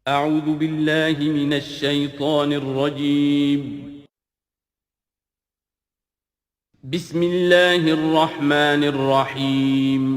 أعوذ بالله من الشيطان الرجيم. بسم الله الرحمن الرحيم.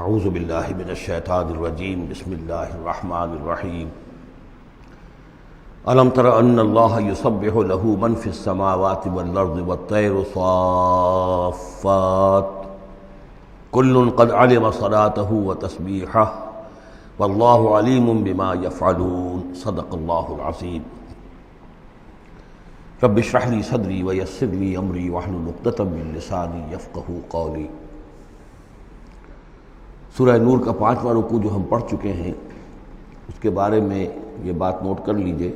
اعوذ باللہ من الشیطان الرجیم بسم اللہ الرحمن الرحیم الم تر ان اللہ یسبح له من فی السماوات والارض والطیر صافات کل قد علم صلاته وتسبیحہ واللہ علیم بما یفعلون صدق اللہ العظیم رب اشرح لی صدری ویسر لی امری واحلل عقدۃ من لسانی یفقہوا قولی۔ سورہ نور کا 5واں رکوع جو ہم پڑھ چکے ہیں اس کے بارے میں یہ بات نوٹ کر لیجئے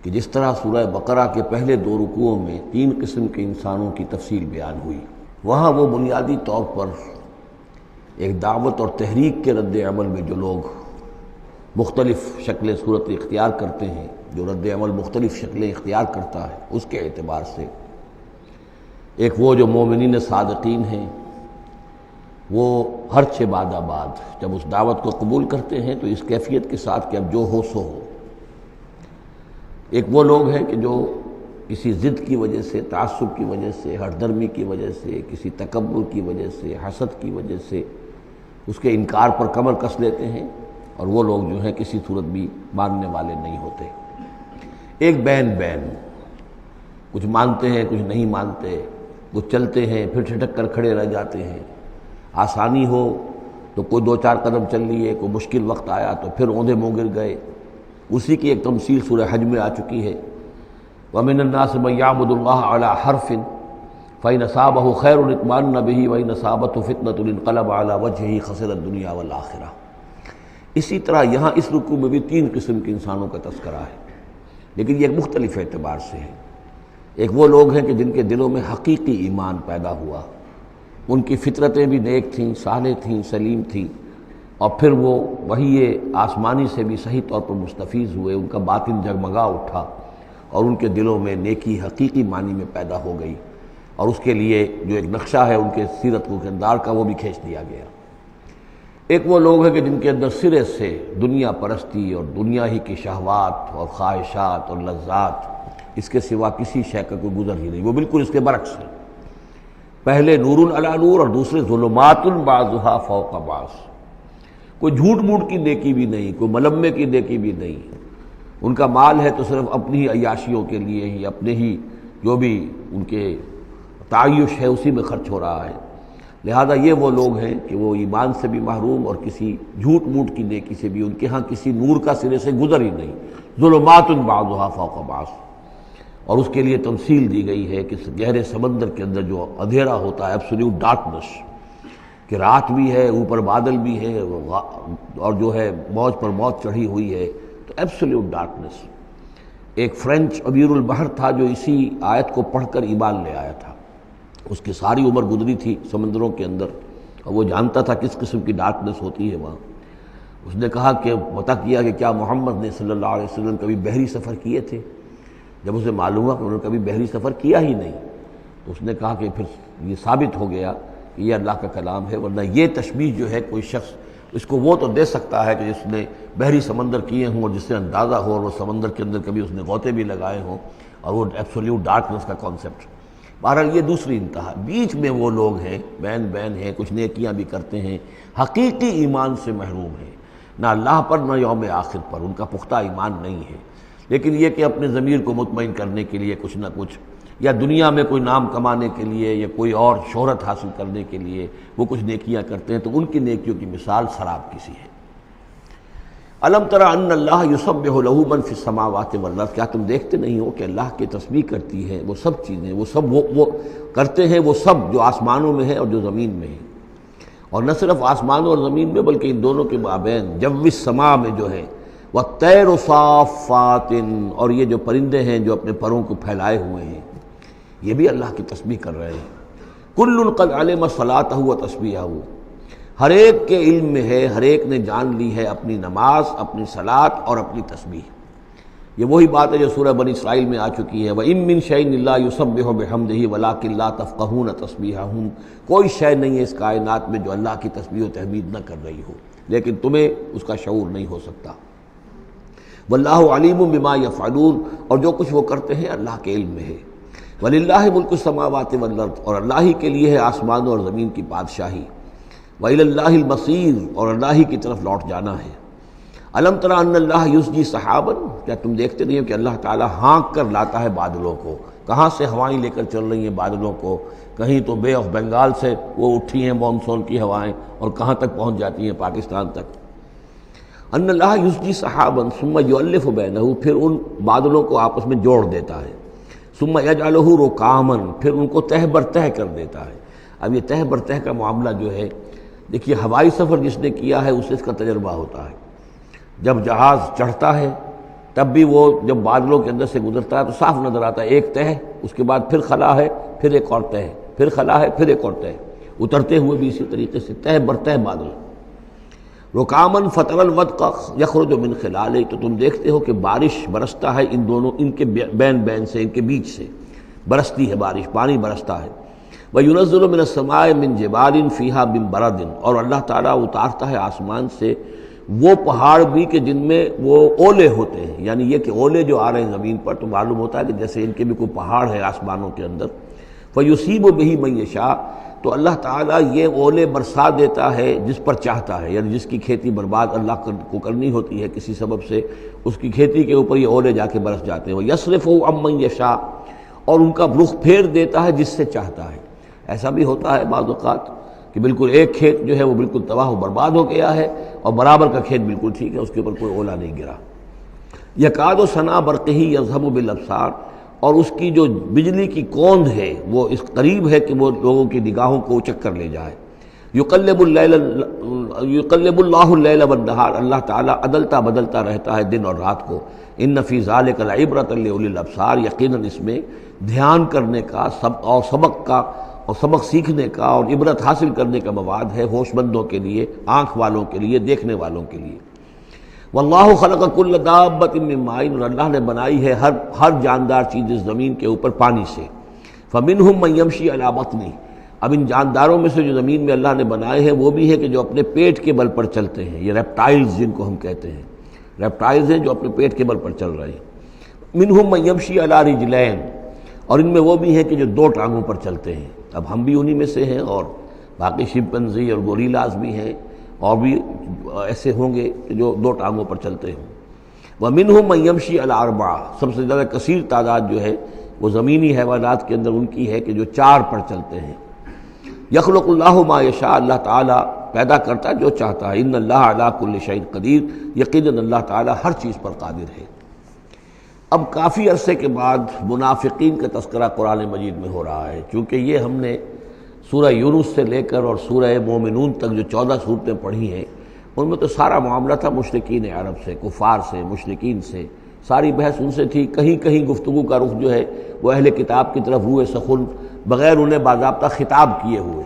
کہ جس طرح سورہ بقرہ کے پہلے 2 رکوعوں میں 3 قسم کے انسانوں کی تفصیل بیان ہوئی، وہاں وہ بنیادی طور پر ایک دعوت اور تحریک کے رد عمل میں جو لوگ مختلف شکلیں صورت اختیار کرتے ہیں، جو رد عمل مختلف شکلیں اختیار کرتا ہے، اس کے اعتبار سے ایک وہ جو مومنین صادقین ہیں، وہ ہر 6 بعد آباد جب اس دعوت کو قبول کرتے ہیں تو اس کیفیت کے ساتھ کہ اب جو ہو سو ہو۔ ایک وہ لوگ ہیں کہ جو کسی ضد کی وجہ سے، تعصب کی وجہ سے، ہٹ درمی کی وجہ سے، کسی تکبر کی وجہ سے، حسد کی وجہ سے اس کے انکار پر کمر کس لیتے ہیں، اور وہ لوگ جو ہیں کسی صورت بھی ماننے والے نہیں ہوتے۔ ایک بین کچھ مانتے ہیں کچھ نہیں مانتے، کچھ چلتے ہیں پھر چھٹک کر کھڑے رہ جاتے ہیں، آسانی ہو تو کوئی 2-4 قدم چل لیے، کوئی مشکل وقت آیا تو پھر اوندھے منہ گر گئے۔ اسی کی ایک تمثیل سورہ حج میں آ چکی ہے، وَمِنَ النَّاسِ مَن يَعْبُدُ اللَّهَ عَلَى حَرْفٍ فَإِنْ أَصَابَهُ خَيْرٌ اطْمَأَنَّ بِهِ وَإِنْ أَصَابَتْهُ فِتْنَةٌ انقلب عَلَى وَجْهِهِ خَسِرَ الدُّنْيَا وَالْآخِرَةَ۔ اسی طرح یہاں اس رکوع میں بھی 3 قسم کے انسانوں کا تذکرہ ہے، لیکن یہ ایک مختلف اعتبار سے ہے۔ ایک وہ لوگ ہیں کہ جن کے دلوں میں حقیقی ایمان پیدا ہوا، ان کی فطرتیں بھی نیک تھیں، صالح تھیں، سلیم تھیں، اور پھر وہ وحی آسمانی سے بھی صحیح طور پر مستفیض ہوئے، ان کا باطن جگمگا اٹھا اور ان کے دلوں میں نیکی حقیقی معنی میں پیدا ہو گئی، اور اس کے لیے جو ایک نقشہ ہے ان کے سیرت و کردار کا وہ بھی کھینچ دیا گیا۔ ایک وہ لوگ ہیں کہ جن کے اندر سرے سے دنیا پرستی اور دنیا ہی کی شہوات اور خواہشات اور لذات، اس کے سوا کسی شے کا کوئی گزر ہی نہیں، وہ بالکل اس کے برعکس ہے۔ پہلے نور علی نور اور دوسرے ظلمات بعضها فوق بعض۔ کوئی جھوٹ موٹ کی نیکی بھی نہیں، کوئی ملمے کی نیکی بھی نہیں، ان کا مال ہے تو صرف اپنی ہی عیاشیوں کے لیے ہی، اپنے ہی جو بھی ان کے تعیش ہے اسی میں خرچ ہو رہا ہے۔ لہذا یہ وہ لوگ ہیں کہ وہ ایمان سے بھی محروم اور کسی جھوٹ موٹ کی نیکی سے بھی ان کے ہاں کسی نور کا سرے سے گزر ہی نہیں، ظلمات بعضها فوق بعض۔ اور اس کے لیے تمثیل دی گئی ہے کہ گہرے سمندر کے اندر جو اندھیرا ہوتا ہے، ایبسلیوٹ ڈارکنس، کہ رات بھی ہے، اوپر بادل بھی ہے، اور جو ہے موج پر موج چڑھی ہوئی ہے، تو ایبسلیوٹ ڈارکنس۔ ایک فرینچ امیر البحر تھا جو اسی آیت کو پڑھ کر ایمان لے آیا تھا، اس کی ساری عمر گزری تھی سمندروں کے اندر، اور وہ جانتا تھا کس قسم کی ڈارکنس ہوتی ہے وہاں۔ اس نے کہا کہ پتہ کیا کہ کیا محمد نے صلی اللہ علیہ وسلم کبھی بحری سفر کیے تھے؟ جب اسے معلوم ہوا کہ انہوں نے کبھی بحری سفر کیا ہی نہیں، تو اس نے کہا کہ پھر یہ ثابت ہو گیا کہ یہ اللہ کا کلام ہے، ورنہ یہ تشبیہ جو ہے کوئی شخص اس کو وہ تو دے سکتا ہے کہ جس نے بحری سمندر کیے ہوں اور جس سے اندازہ ہو، اور وہ سمندر کے اندر کبھی اس نے غوطے بھی لگائے ہوں، اور وہ ایبسلیوٹ ڈارکنس کا کانسیپٹ۔ بہرحال یہ دوسری انتہا۔ بیچ میں وہ لوگ ہیں، بین ہیں، کچھ نیکیاں بھی کرتے ہیں، حقیقی ایمان سے محروم ہیں، نہ اللہ پر نہ یوم آخر پر ان کا پختہ ایمان نہیں ہے، لیکن یہ کہ اپنے ضمیر کو مطمئن کرنے کے لیے کچھ نہ کچھ، یا دنیا میں کوئی نام کمانے کے لیے یا کوئی اور شہرت حاصل کرنے کے لیے وہ کچھ نیکیاں کرتے ہیں، تو ان کی نیکیوں کی مثال سراب کسی ہے۔ الم تر ان اللہ یسبح له من فی السماوات والارض، کیا تم دیکھتے نہیں ہو کہ اللہ کی تسبیح کرتی ہے وہ سب چیزیں، وہ سب وہ کرتے ہیں، وہ سب جو آسمانوں میں ہے اور جو زمین میں ہے، اور نہ صرف آسمانوں اور زمین میں بلکہ ان دونوں کے مابین جو السماء میں جو ہے وَالطَّيْرُ صَافَّاتٍ، اور یہ جو پرندے ہیں جو اپنے پروں کو پھیلائے ہوئے ہیں یہ بھی اللہ کی تسبیح کر رہے ہیں۔ کُلٌّ قَدْ عَلِمَ صَلَاتَهُ وَتَسْبِيحَهُ، ہر ایک کے علم میں ہے، ہر ایک نے جان لی ہے اپنی نماز، اپنی صلاۃ اور اپنی تسبیح۔ یہ وہی بات ہے جو سورہ بنی اسرائیل میں آ چکی ہے، وَإِن مِّن شَيْءٍ إِلَّا يُسَبِّحُ بِحَمْدِهِ وَلَٰكِن لَّا تَفْقَهُونَ تَسْبِيحَهُمْ، کوئی شے نہیں ہے اس کائنات میں جو اللہ کی تسبیح و تحمید نہ کر رہی ہو، لیکن تمہیں اس کا شعور نہیں ہو سکتا۔ واللہ علیم بما یفعلون، اور جو کچھ وہ کرتے ہیں اللہ کے علم میں ہے۔ وللہ ملک السماوات والارض، اور اللہ ہی کے لیے ہے آسمانوں اور زمین کی بادشاہی۔ وإلی اللہ المصیر، اور اللہ ہی کی طرف لوٹ جانا ہے۔ الم تر ان اللہ یسجی سحابا، کیا تم دیکھتے نہیں ہو کہ اللہ تعالیٰ ہانک کر لاتا ہے بادلوں کو؟ کہاں سے ہوائیں لے کر چل رہی ہیں بادلوں کو؟ کہیں تو بے آف بنگال سے وہ اٹھی ہیں مانسون کی ہوائیں، اور کہاں تک پہنچ جاتی ہیں؟ پاکستان تک۔ ان اللہ یسجی سحابا ثم یؤلف بینہ، پھر ان بادلوں کو آپس میں جوڑ دیتا ہے۔ ثم یجعلہ رکاما، پھر ان کو تہ بر تہ کر دیتا ہے۔ اب یہ تہ بر تہ کا معاملہ جو ہے، دیکھیے ہوائی سفر جس نے کیا ہے اسے اس کا تجربہ ہوتا ہے۔ جب جہاز چڑھتا ہے تب بھی وہ جب بادلوں کے اندر سے گزرتا ہے تو صاف نظر آتا ہے ایک تہ، اس کے بعد پھر خلا ہے، پھر ایک اور تہ، پھر خلا ہے، پھر ایک اور تہ، اترتے ہوئے بھی اسی طریقے سے تہ بر تہ بادل۔ رکامن فتر الودق یخرج من خلالہ، تو تم دیکھتے ہو کہ بارش برستا ہے ان دونوں، ان کے بین سے، ان کے بیچ سے برستی ہے بارش، پانی برستا ہے۔ وَيُنَزِّلُ مِنَ السَّمَاءِ مِن جِبَالٍ فِيهَا مِن بَرَدٍ، اور اللہ تعالیٰ اتارتا ہے آسمان سے وہ پہاڑ بھی کہ جن میں وہ اولے ہوتے ہیں، یعنی یہ کہ اولے جو آ رہے ہیں زمین پر تو معلوم ہوتا ہے کہ جیسے ان کے بھی کوئی پہاڑ ہے آسمانوں کے اندر۔ فَيُصِيبُ بِهِ مَن يَشَاءُ، تو اللہ تعالیٰ یہ اولے برسا دیتا ہے جس پر چاہتا ہے، یعنی جس کی کھیتی برباد اللہ کو کرنی ہوتی ہے کسی سبب سے، اس کی کھیتی کے اوپر یہ اولے جا کے برس جاتے ہیں۔ وَيَصْرِفُهُ عَن مَن يَشَاءُ، اور ان کا رخ پھیر دیتا ہے جس سے چاہتا ہے۔ ایسا بھی ہوتا ہے بعض اوقات کہ بالکل ایک کھیت جو ہے وہ بالکل تباہ و برباد ہو گیا ہے اور برابر کا کھیت بالکل ٹھیک ہے، اس کے اوپر کوئی اولا نہیں گرا۔ یکاد سنا برقہ یذہب بالابصار، اور اس کی جو بجلی کی کوند ہے وہ اس قریب ہے کہ وہ لوگوں کی نگاہوں کو اچک کر لے جائے۔ یقلب اللہ اللیل والنہار، اللہ تعالیٰ عدلتا بدلتا رہتا ہے دن اور رات کو۔ ان فی ذلک لعبرۃ لاولی الابصار، یقیناً اس میں دھیان کرنے کا اور سبق سیکھنے کا اور عبرت حاصل کرنے کا مواد ہے ہوش مندوں کے لیے، آنکھ والوں کے لیے، دیکھنے والوں کے لیے۔ واللہ خلق کل دابۃ من ماء، اور اللہ نے بنائی ہے ہر جاندار چیز اس زمین کے اوپر پانی سے۔ فمنہم من یمشی علی بطنہ، اب ان جانداروں میں سے جو زمین میں اللہ نے بنائے ہیں وہ بھی ہے کہ جو اپنے پیٹ کے بل پر چلتے ہیں، یہ ریپٹائلز جن کو ہم کہتے ہیں، ریپٹائلز ہیں جو اپنے پیٹ کے بل پر چل رہے ہیں۔ منہم من یمشی علی رجلین، اور ان میں وہ بھی ہیں کہ جو دو ٹانگوں پر چلتے ہیں۔ اب ہم بھی انہی میں سے ہیں، اور باقی شمپنزی اور گوریلاز بھی ہیں، اور بھی ایسے ہوں گے جو دو ٹانگوں پر چلتے ہوں۔ وَمِنْهُمْ مَنْ يَمْشِي عَلَىٰ أَرْبَعٍ، سب سے زیادہ کثیر تعداد جو ہے وہ زمینی حیوانات کے اندر ان کی ہے کہ جو چار پر چلتے ہیں۔ یخلق اللہ ما یشاء، اللہ تعالیٰ پیدا کرتا جو چاہتا ہے۔ ان اللہ علی کل شیء قدیر، یقیناً اللہ تعالیٰ ہر چیز پر قادر ہے۔ اب کافی عرصے کے بعد منافقین کا تذکرہ قرآن مجید میں ہو رہا ہے، چونکہ یہ ہم نے سورہ یونس سے لے کر اور سورہ مومنون تک جو 14 صورتیں پڑھی ہیں ان میں تو سارا معاملہ تھا مشرکین عرب سے، کفار سے، مشرکین سے، ساری بحث ان سے تھی۔ کہیں کہیں گفتگو کا رخ جو ہے وہ اہل کتاب کی طرف روئے سخن، بغیر انہیں باضابطہ خطاب کیے ہوئے،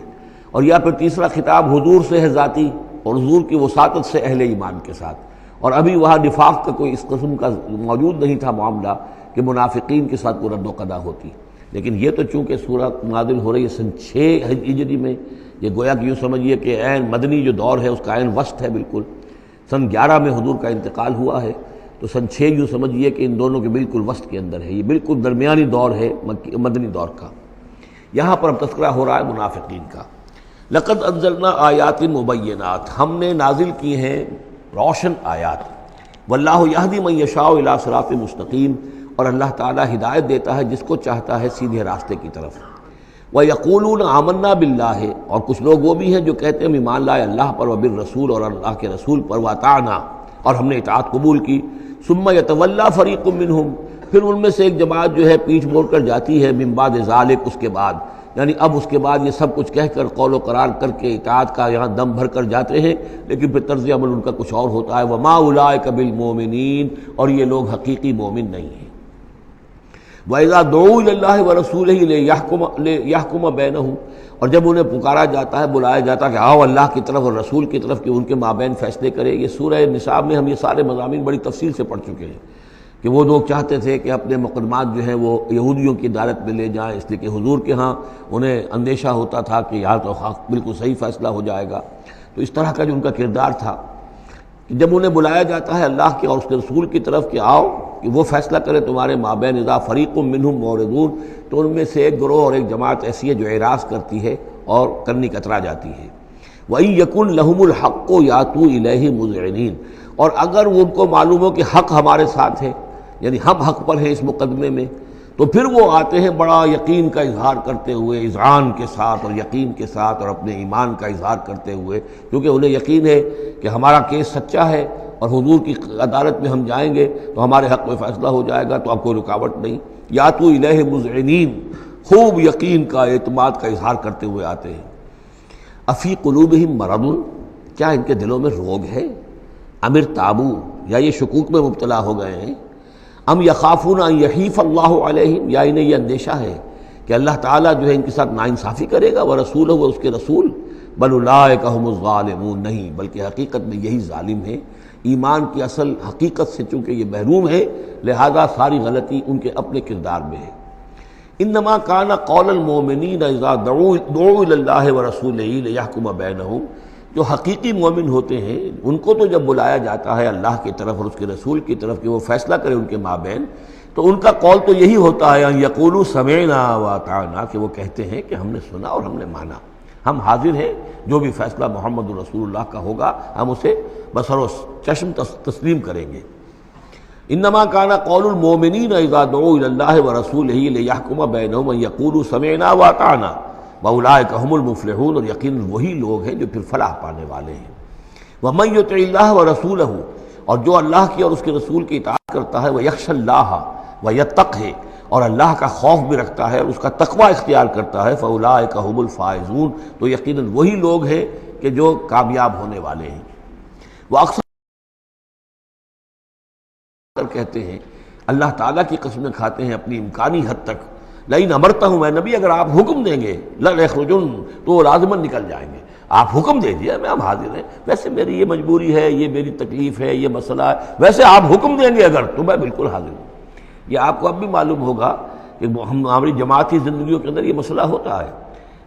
اور یا پھر تیسرا خطاب حضور سے ہے ذاتی، اور حضور کی وساطت سے اہل ایمان کے ساتھ، اور ابھی وہاں نفاق کا کوئی اس قسم کا موجود نہیں تھا معاملہ کہ منافقین کے ساتھ کوئی رد و قضا ہوتی۔ لیکن یہ تو چونکہ سورت نازل ہو رہی ہے سن 6 ہجری میں، یہ گویا کہ یوں سمجھیے کہ عین مدنی جو دور ہے اس کا عین وسط ہے، بالکل سن 11 میں حضور کا انتقال ہوا ہے، تو سن 6 یوں سمجھیے کہ ان دونوں کے بالکل وسط کے اندر ہے، یہ بالکل درمیانی دور ہے مدنی دور کا۔ یہاں پر اب تذکرہ ہو رہا ہے منافقین کا۔ لقد انزلنا آیات مبینات، ہم نے نازل کی ہیں روشن آیات۔ واللہ یہدی من یشاء الی صراط مستقیم، اور اللہ تعالیٰ ہدایت دیتا ہے جس کو چاہتا ہے سیدھے راستے کی طرف۔ وَيَقُولُونَ آمَنَّا بِاللَّهِ، اور کچھ لوگ وہ بھی ہیں جو کہتے ہیں ایمان لائے اللہ پر، وبالرسول، اور اللہ کے رسول پر، وَأَطَعْنَا، اور ہم نے اطاعت قبول کی۔ ثُمَّ يَتَوَلَّىٰ فَرِيقٌ مِّنْهُمْ، پھر ان میں سے ایک جماعت جو ہے پیٹھ موڑ کر جاتی ہے، من بعد ذالک، اس کے بعد، یعنی اب اس کے بعد یہ سب کچھ کہہ کر قول و قرار کر کے اطاعت کا یہاں دم بھر کر جاتے ہیں، لیکن پھر طرز عمل ان کا کچھ اور ہوتا ہے۔ وما اولئک بالمؤمنین، اور یہ لوگ حقیقی مومن نہیں ہیں۔ وَإِذَا دُعُوا إِلَى اللَّهِ وَرَسُولِهِ لِيَحْكُمَ بَيْنَهُمْ، اور جب انہیں پکارا جاتا ہے، بلایا جاتا ہے کہ آؤ اللہ کی طرف اور رسول کی طرف کہ ان کے مابین فیصلے کرے۔ یہ سورہ نساء میں ہم یہ سارے مضامین بڑی تفصیل سے پڑھ چکے ہیں کہ وہ لوگ چاہتے تھے کہ اپنے مقدمات جو ہیں وہ یہودیوں کی عدالت میں لے جائیں، اس لیے کہ حضور کے ہاں انہیں اندیشہ ہوتا تھا کہ یہاں تو بالکل صحیح فیصلہ ہو جائے گا۔ تو اس طرح کا جو ان کا کردار تھا کہ جب انہیں بلایا جاتا ہے اللہ کے اور اس کے رسول کی طرف کہ آؤ کہ وہ فیصلہ کرے تمہارے مابین، اذا فریق منہم معرضون، تو ان میں سے ایک گروہ اور ایک جماعت ایسی ہے جو اعراض کرتی ہے اور کرنی کترا جاتی ہے۔ وَإِن يَكُن لَهُمُ الْحَقُّ يَأْتُوا إِلَيْهِ مُذْعِنِينَ، اور اگر ان کو معلوم ہو کہ حق ہمارے ساتھ ہے، یعنی ہم حق پر ہیں اس مقدمے میں، تو پھر وہ آتے ہیں بڑا یقین کا اظہار کرتے ہوئے، اذعان کے ساتھ اور یقین کے ساتھ اور اپنے ایمان کا اظہار کرتے ہوئے، کیونکہ انہیں یقین ہے کہ ہمارا کیس سچا ہے اور حضور کی عدالت میں ہم جائیں گے تو ہمارے حق میں فیصلہ ہو جائے گا، تو اب کوئی رکاوٹ نہیں۔ یاتوا الیہ مذعنین، خوب یقین کا اعتماد کا اظہار کرتے ہوئے آتے ہیں۔ افی قلوبہم مرض، کیا ان کے دلوں میں روگ ہے؟ ام ارتابوا، یا یہ شکوک میں مبتلا ہو گئے ہیں؟ ام یخافون ان یحیف اللہ علیہم، یا انہیں یہ اندیشہ ہے کہ اللہ تعالیٰ جو ہے ان کے ساتھ ناانصافی کرے گا، ورسولہ، وہ اس کے رسول، بل اولئک هم الظالمون، نہیں بلکہ حقیقت میں یہی ظالم ہیں۔ ایمان کی اصل حقیقت سے چونکہ یہ محروم ہے، لہذا ساری غلطی ان کے اپنے کردار میں ہے۔ انما کان قول المؤمنین اذا دعوا الی اللہ ورسولہ لیحکم بینہم، جو حقیقی مومن ہوتے ہیں ان کو تو جب بلایا جاتا ہے اللہ کی طرف اور اس کے رسول کی طرف کہ وہ فیصلہ کرے ان کے مابین، تو ان کا قول تو یہی ہوتا ہے ان یقولوا سمعنا واطعنا، کہ وہ کہتے ہیں کہ ہم نے سنا اور ہم نے مانا، ہم حاضر ہیں، جو بھی فیصلہ محمد رسول اللہ کا ہوگا ہم اسے بصر و چشم تسلیم کریں گے۔ انما کان قول المؤمنین اذا دعوا الی اللہ ورسولہ لیحکم بینہم ان یقولوا سمعنا واطعنا واولئک هم المفلحون، اور یقیناً وہی لوگ ہیں جو پھر فلاح پانے والے ہیں۔ ومن یطع اللہ ورسولہ، اور جو اللہ کی اور اس کے رسول کی اطاعت کرتا ہے، ویخشى اللہ ویتقہ، اور اللہ کا خوف بھی رکھتا ہے اور اس کا تقوی اختیار کرتا ہے، فاولئک هم الفائزون، تو یقیناً وہی لوگ ہیں کہ جو کامیاب ہونے والے ہیں۔ وہ اکثر کہتے ہیں، اللہ تعالیٰ کی قسمیں کھاتے ہیں اپنی امکانی حد تک، لئن امرتہم، اے نبی اگر آپ حکم دیں گے، لَيَخْرُجُنَّ، تو وہ لازماً نکل جائیں گے۔ آپ حکم دے دیے میں ہم حاضر ہیں، ویسے میری یہ مجبوری ہے، یہ میری تکلیف ہے، یہ مسئلہ ہے، ویسے آپ حکم دیں گے اگر تو میں بالکل حاضر ہوں۔ یہ آپ کو اب بھی معلوم ہوگا کہ ہماری جماعتی زندگیوں کے اندر یہ مسئلہ ہوتا ہے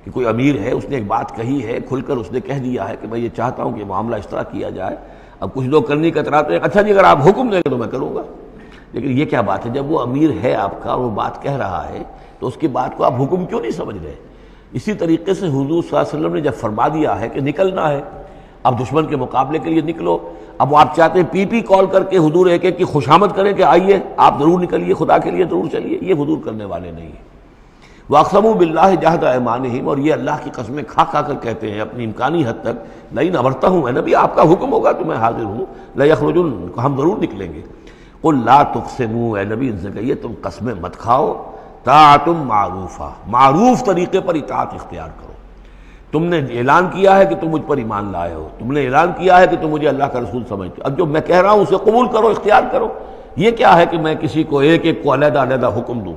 کہ کوئی امیر ہے، اس نے ایک بات کہی ہے، کھل کر اس نے کہہ دیا ہے کہ میں یہ چاہتا ہوں کہ معاملہ اس طرح کیا جائے۔ اب کچھ لوگ کرنے کا اتراتے ہیں، اچھا جی اگر آپ حکم دیں گے تو میں کروں گا۔ لیکن یہ کیا بات ہے، جب وہ امیر ہے آپ کا اور وہ بات کہہ رہا ہے تو اس کی بات کو آپ حکم کیوں نہیں سمجھ رہے؟ اسی طریقے سے حضور صلی اللہ علیہ وسلم نے جب فرما دیا ہے کہ نکلنا ہے، اب دشمن کے مقابلے کے لیے نکلو، اب وہ آپ چاہتے ہیں پی کال کر کے حضور ایک ایک کی خوشامد کریں کہ آئیے آپ ضرور نکلیے، خدا کے لیے ضرور چلیے، یہ حضور کرنے والے نہیں ہیں۔ وَأَقْسَمُوا بِاللَّهِ جَهْدَ أَيْمَانِهِمْ، اور یہ اللہ کی قسمیں کھا کھا کر کہتے ہیں اپنی امکانی حد تک، لئن امرتہم، اے نبی آپ کا حکم ہوگا تو میں حاضر ہوں، لَيَخْرُجُنَّ، ہم ضرور نکلیں گے۔ قُلْ لَا تُقْسِمُوا، اے نبی ان سے کہیے تم قسمیں مت کھاؤ، طاعۃ معروفہ، معروف طریقے پر اطاعت اختیار کرو۔ تم نے اعلان کیا ہے کہ تم مجھ پر ایمان لائے ہو، تم نے اعلان کیا ہے کہ تم مجھے اللہ کا رسول سمجھتے ہو، اب جو میں کہہ رہا ہوں اسے قبول کرو، اختیار کرو۔ یہ کیا ہے کہ میں کسی کو ایک ایک کو علیحدہ علیحدہ حکم دوں؟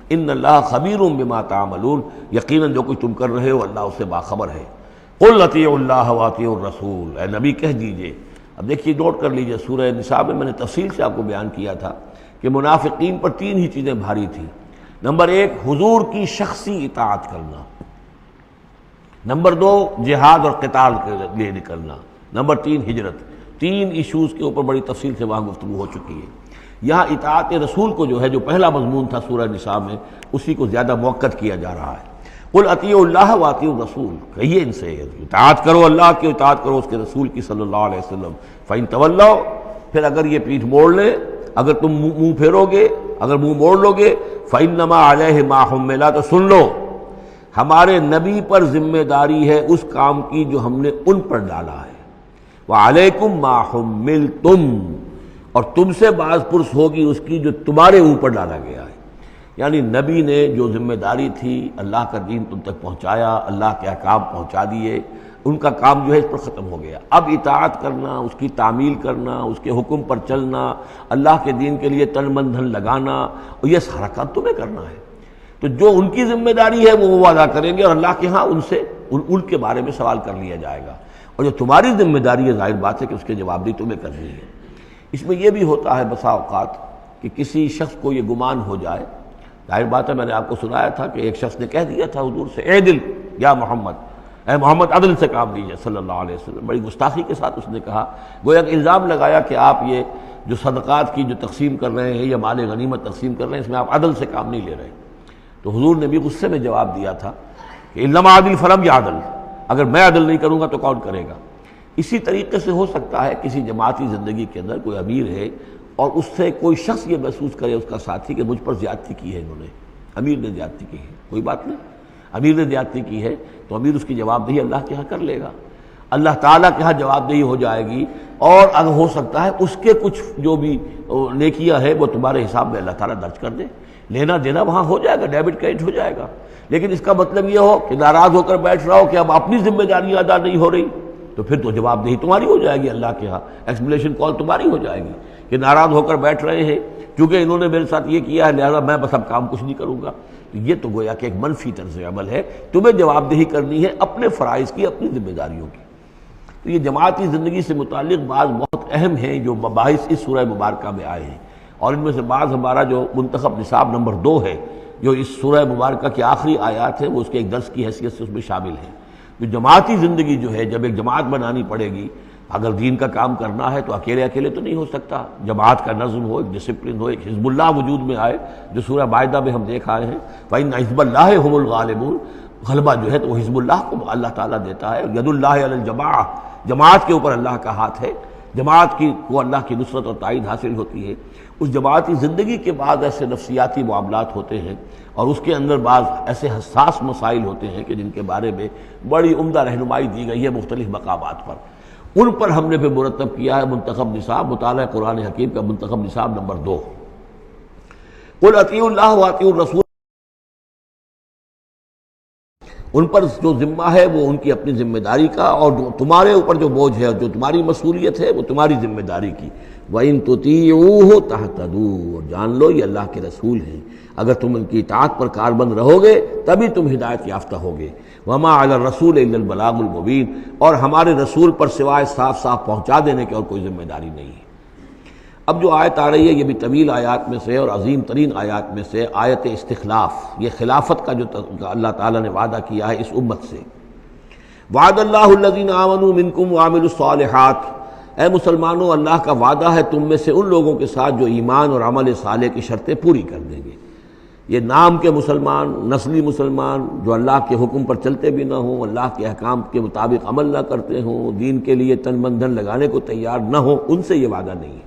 ان اللہ خبیر بما تعملون، یقیناً جو کچھ تم کر رہے ہو اللہ اس سے باخبر ہے۔ قل اطیعوا اللہ واطیعوا الرسول، اے نبی کہہ دیجئے۔ اب دیکھیے نوٹ کر لیجئے، سورہ نساء میں نے تفصیل سے آپ کو بیان کیا تھا کہ منافقین پر تین ہی چیزیں بھاری تھیں۔ نمبر ایک، حضور کی شخصی اطاعت کرنا، نمبر دو، جہاد اور قتال کے لیے نکلنا، نمبر تین، ہجرت۔ تین ایشوز کے اوپر بڑی تفصیل سے وہاں گفتگو ہو چکی ہے۔ یہاں اطاعت رسول کو جو ہے، جو پہلا مضمون تھا سورہ نساء میں، اسی کو زیادہ موقت کیا جا رہا ہے۔ قل اطیعوا اللہ واطیعوا الرسول، کہیے ان سے اطاعت کرو، اللہ کی اطاعت کرو، اس کے رسول کی صلی اللہ علیہ وسلم۔ فإن تولوا، پھر اگر یہ پیٹھ موڑ لیں، اگر تم منہ پھیرو گے، اگر منہ موڑ لو گے، فإنما علیہ ما حمل، تو سن لو ہمارے نبی پر ذمہ داری ہے اس کام کی جو ہم نے ان پر ڈالا ہے۔ وعلیکم ما حملتم، اور تم سے باز پرس ہوگی اس کی جو تمہارے اوپر ڈالا گیا ہے۔ یعنی نبی نے جو ذمہ داری تھی اللہ کا دین تم تک پہنچایا، اللہ کے احکام پہنچا دیے، ان کا کام جو ہے اس پر ختم ہو گیا۔ اب اطاعت کرنا، اس کی تعمیل کرنا، اس کے حکم پر چلنا، اللہ کے دین کے لیے تن من دھن لگانا، اور یہ سارا کام تمہیں کرنا ہے۔ تو جو ان کی ذمہ داری ہے وہ ادا کریں گے، اور اللہ کے ہاں ان سے ان کے بارے میں سوال کر لیا جائے گا، اور جو تمہاری ذمہ داری ہے ظاہر بات ہے کہ اس کے جواب بھی تمہیں کرنی ہے۔ اس میں یہ بھی ہوتا ہے بسا اوقات کہ کسی شخص کو یہ گمان ہو جائے، ظاہر بات ہے میں نے آپ کو سنایا تھا کہ ایک شخص نے کہہ دیا تھا حضور سے، اے دل یا محمد، اے محمد عدل سے کام لیجیے صلی اللہ علیہ وسلم۔ بڑی گستاخی کے ساتھ اس نے کہا، گویا کہ الزام لگایا کہ آپ یہ جو صدقات کی جو تقسیم کر رہے ہیں یا مال غنیمت تقسیم کر رہے ہیں، اس میں آپ عدل سے کام نہیں لے رہے۔ تو حضور نے بھی غصے میں جواب دیا تھا کہ انما عدل فلم یا عدل، اگر میں عدل نہیں کروں گا تو کون کرے گا۔ اسی طریقے سے ہو سکتا ہے کسی جماعتی زندگی کے اندر کوئی امیر ہے اور اس سے کوئی شخص یہ محسوس کرے، اس کا ساتھی، کہ مجھ پر زیادتی کی ہے انہوں نے، امیر نے زیادتی کی ہے، کوئی بات نہیں، امیر نے زیادتی کی ہے تو امیر اس کی جواب دہی اللہ کے ہاں کر لے گا، اللہ تعالیٰ کے ہاں جواب دہی ہو جائے گی، اور اگر ہو سکتا ہے اس کے کچھ جو بھی نیکیاں ہے وہ تمہارے حساب میں اللہ تعالیٰ درج کر دے، لینا دینا وہاں ہو جائے گا، ڈیبٹ کریڈٹ ہو جائے گا۔ لیکن اس کا مطلب یہ ہو کہ ناراض ہو کر بیٹھ رہا ہو کہ اب اپنی ذمہ داریاں ادا نہیں ہو رہی، تو پھر تو جواب دہی تمہاری ہو جائے گی اللہ کے ہاں، ایکسپلیشن کال تمہاری ہو جائے گی کہ ناراض ہو کر بیٹھ رہے ہیں کیونکہ انہوں نے میرے ساتھ یہ کیا ہے، لہذا میں بس اب کام کچھ نہیں کروں گا۔ تو یہ تو گویا کہ ایک منفی طرز عمل ہے، تمہیں جواب دہی کرنی ہے اپنے فرائض کی، اپنی ذمہ داریوں کی۔ تو یہ جماعتی زندگی سے متعلق بعض بہت اہم ہیں جو مباحث اس سورہ مبارکہ میں آئے ہیں، اور ان میں سے بعض ہمارا جو منتخب نصاب نمبر 2 ہے، جو اس سورہ مبارکہ کی آخری آیات ہیں، وہ اس کے ایک درس کی حیثیت سے اس میں شامل ہیں۔ جو جماعتی زندگی جو ہے، جب ایک جماعت بنانی پڑے گی، اگر دین کا کام کرنا ہے تو اکیلے اکیلے تو نہیں ہو سکتا، جماعت کا نظم ہو، ایک ڈسپلن ہو، ایک حزب اللہ وجود میں آئے، جو سورہ مائدہ میں ہم دیکھ آئے ہیں، فَإِنَّ حِزْبَ اللَّهِ هُمُ الْغَالِبُونَ، غلبہ جو ہے تو وہ حزب اللہ کو اللہ تعالیٰ دیتا ہے، ید اللہ علی الجماعہ، جماعت کے اوپر اللہ کا ہاتھ ہے، جماعت کی کو اللہ کی نصرت اور تائید حاصل ہوتی ہے۔ اس جماعتی زندگی کے بعد ایسے نفسیاتی معاملات ہوتے ہیں، اور اس کے اندر بعض ایسے حساس مسائل ہوتے ہیں کہ جن کے بارے میں بڑی عمدہ رہنمائی دی گئی ہے مختلف مقامات پر، ان پر ہم نے پھر مرتب کیا ہے منتخب نصاب، مطالعہ قرآن حکیم کا منتخب نصاب نمبر 2۔ قل اطیعوا اللہ واطیعوا الرسول، ان پر جو ذمہ ہے وہ ان کی اپنی ذمہ داری کا، اور تمہارے اوپر جو بوجھ ہے اور جو تمہاری مسئولیت ہے وہ تمہاری ذمہ داری کی۔ وَإِن تُطِيعُوهُ تَهْتَدُوا، اور جان لو یہ اللہ کے رسول ہیں، اگر تم ان کی اطاعت پر کاربند رہو گے تبھی تم ہدایت یافتہ ہوگے۔ وَمَا عَلَى الرَّسُولِ إِلَّا الْبَلَاغُ الْمُبِينُ، اور ہمارے رسول پر سوائے صاف صاف پہنچا دینے کے اور کوئی ذمہ داری نہیں ہے۔ اب جو آیت آ رہی ہے یہ بھی طویل آیات میں سے اور عظیم ترین آیات میں سے آیت استخلاف، یہ خلافت کا جو اللہ تعالیٰ نے وعدہ کیا ہے اس امت سے۔ وعد اللہ الذین آمنوا منکم وعملوا الصالحات، اے مسلمانوں اللہ کا وعدہ ہے تم میں سے ان لوگوں کے ساتھ جو ایمان اور عمل صالح کی شرطیں پوری کر دیں گے۔ یہ نام کے مسلمان، نسلی مسلمان، جو اللہ کے حکم پر چلتے بھی نہ ہوں، اللہ کے احکام کے مطابق عمل نہ کرتے ہوں، دین کے لیے تن من دھن لگانے کو تیار نہ ہوں، ان سے یہ وعدہ نہیں ہے۔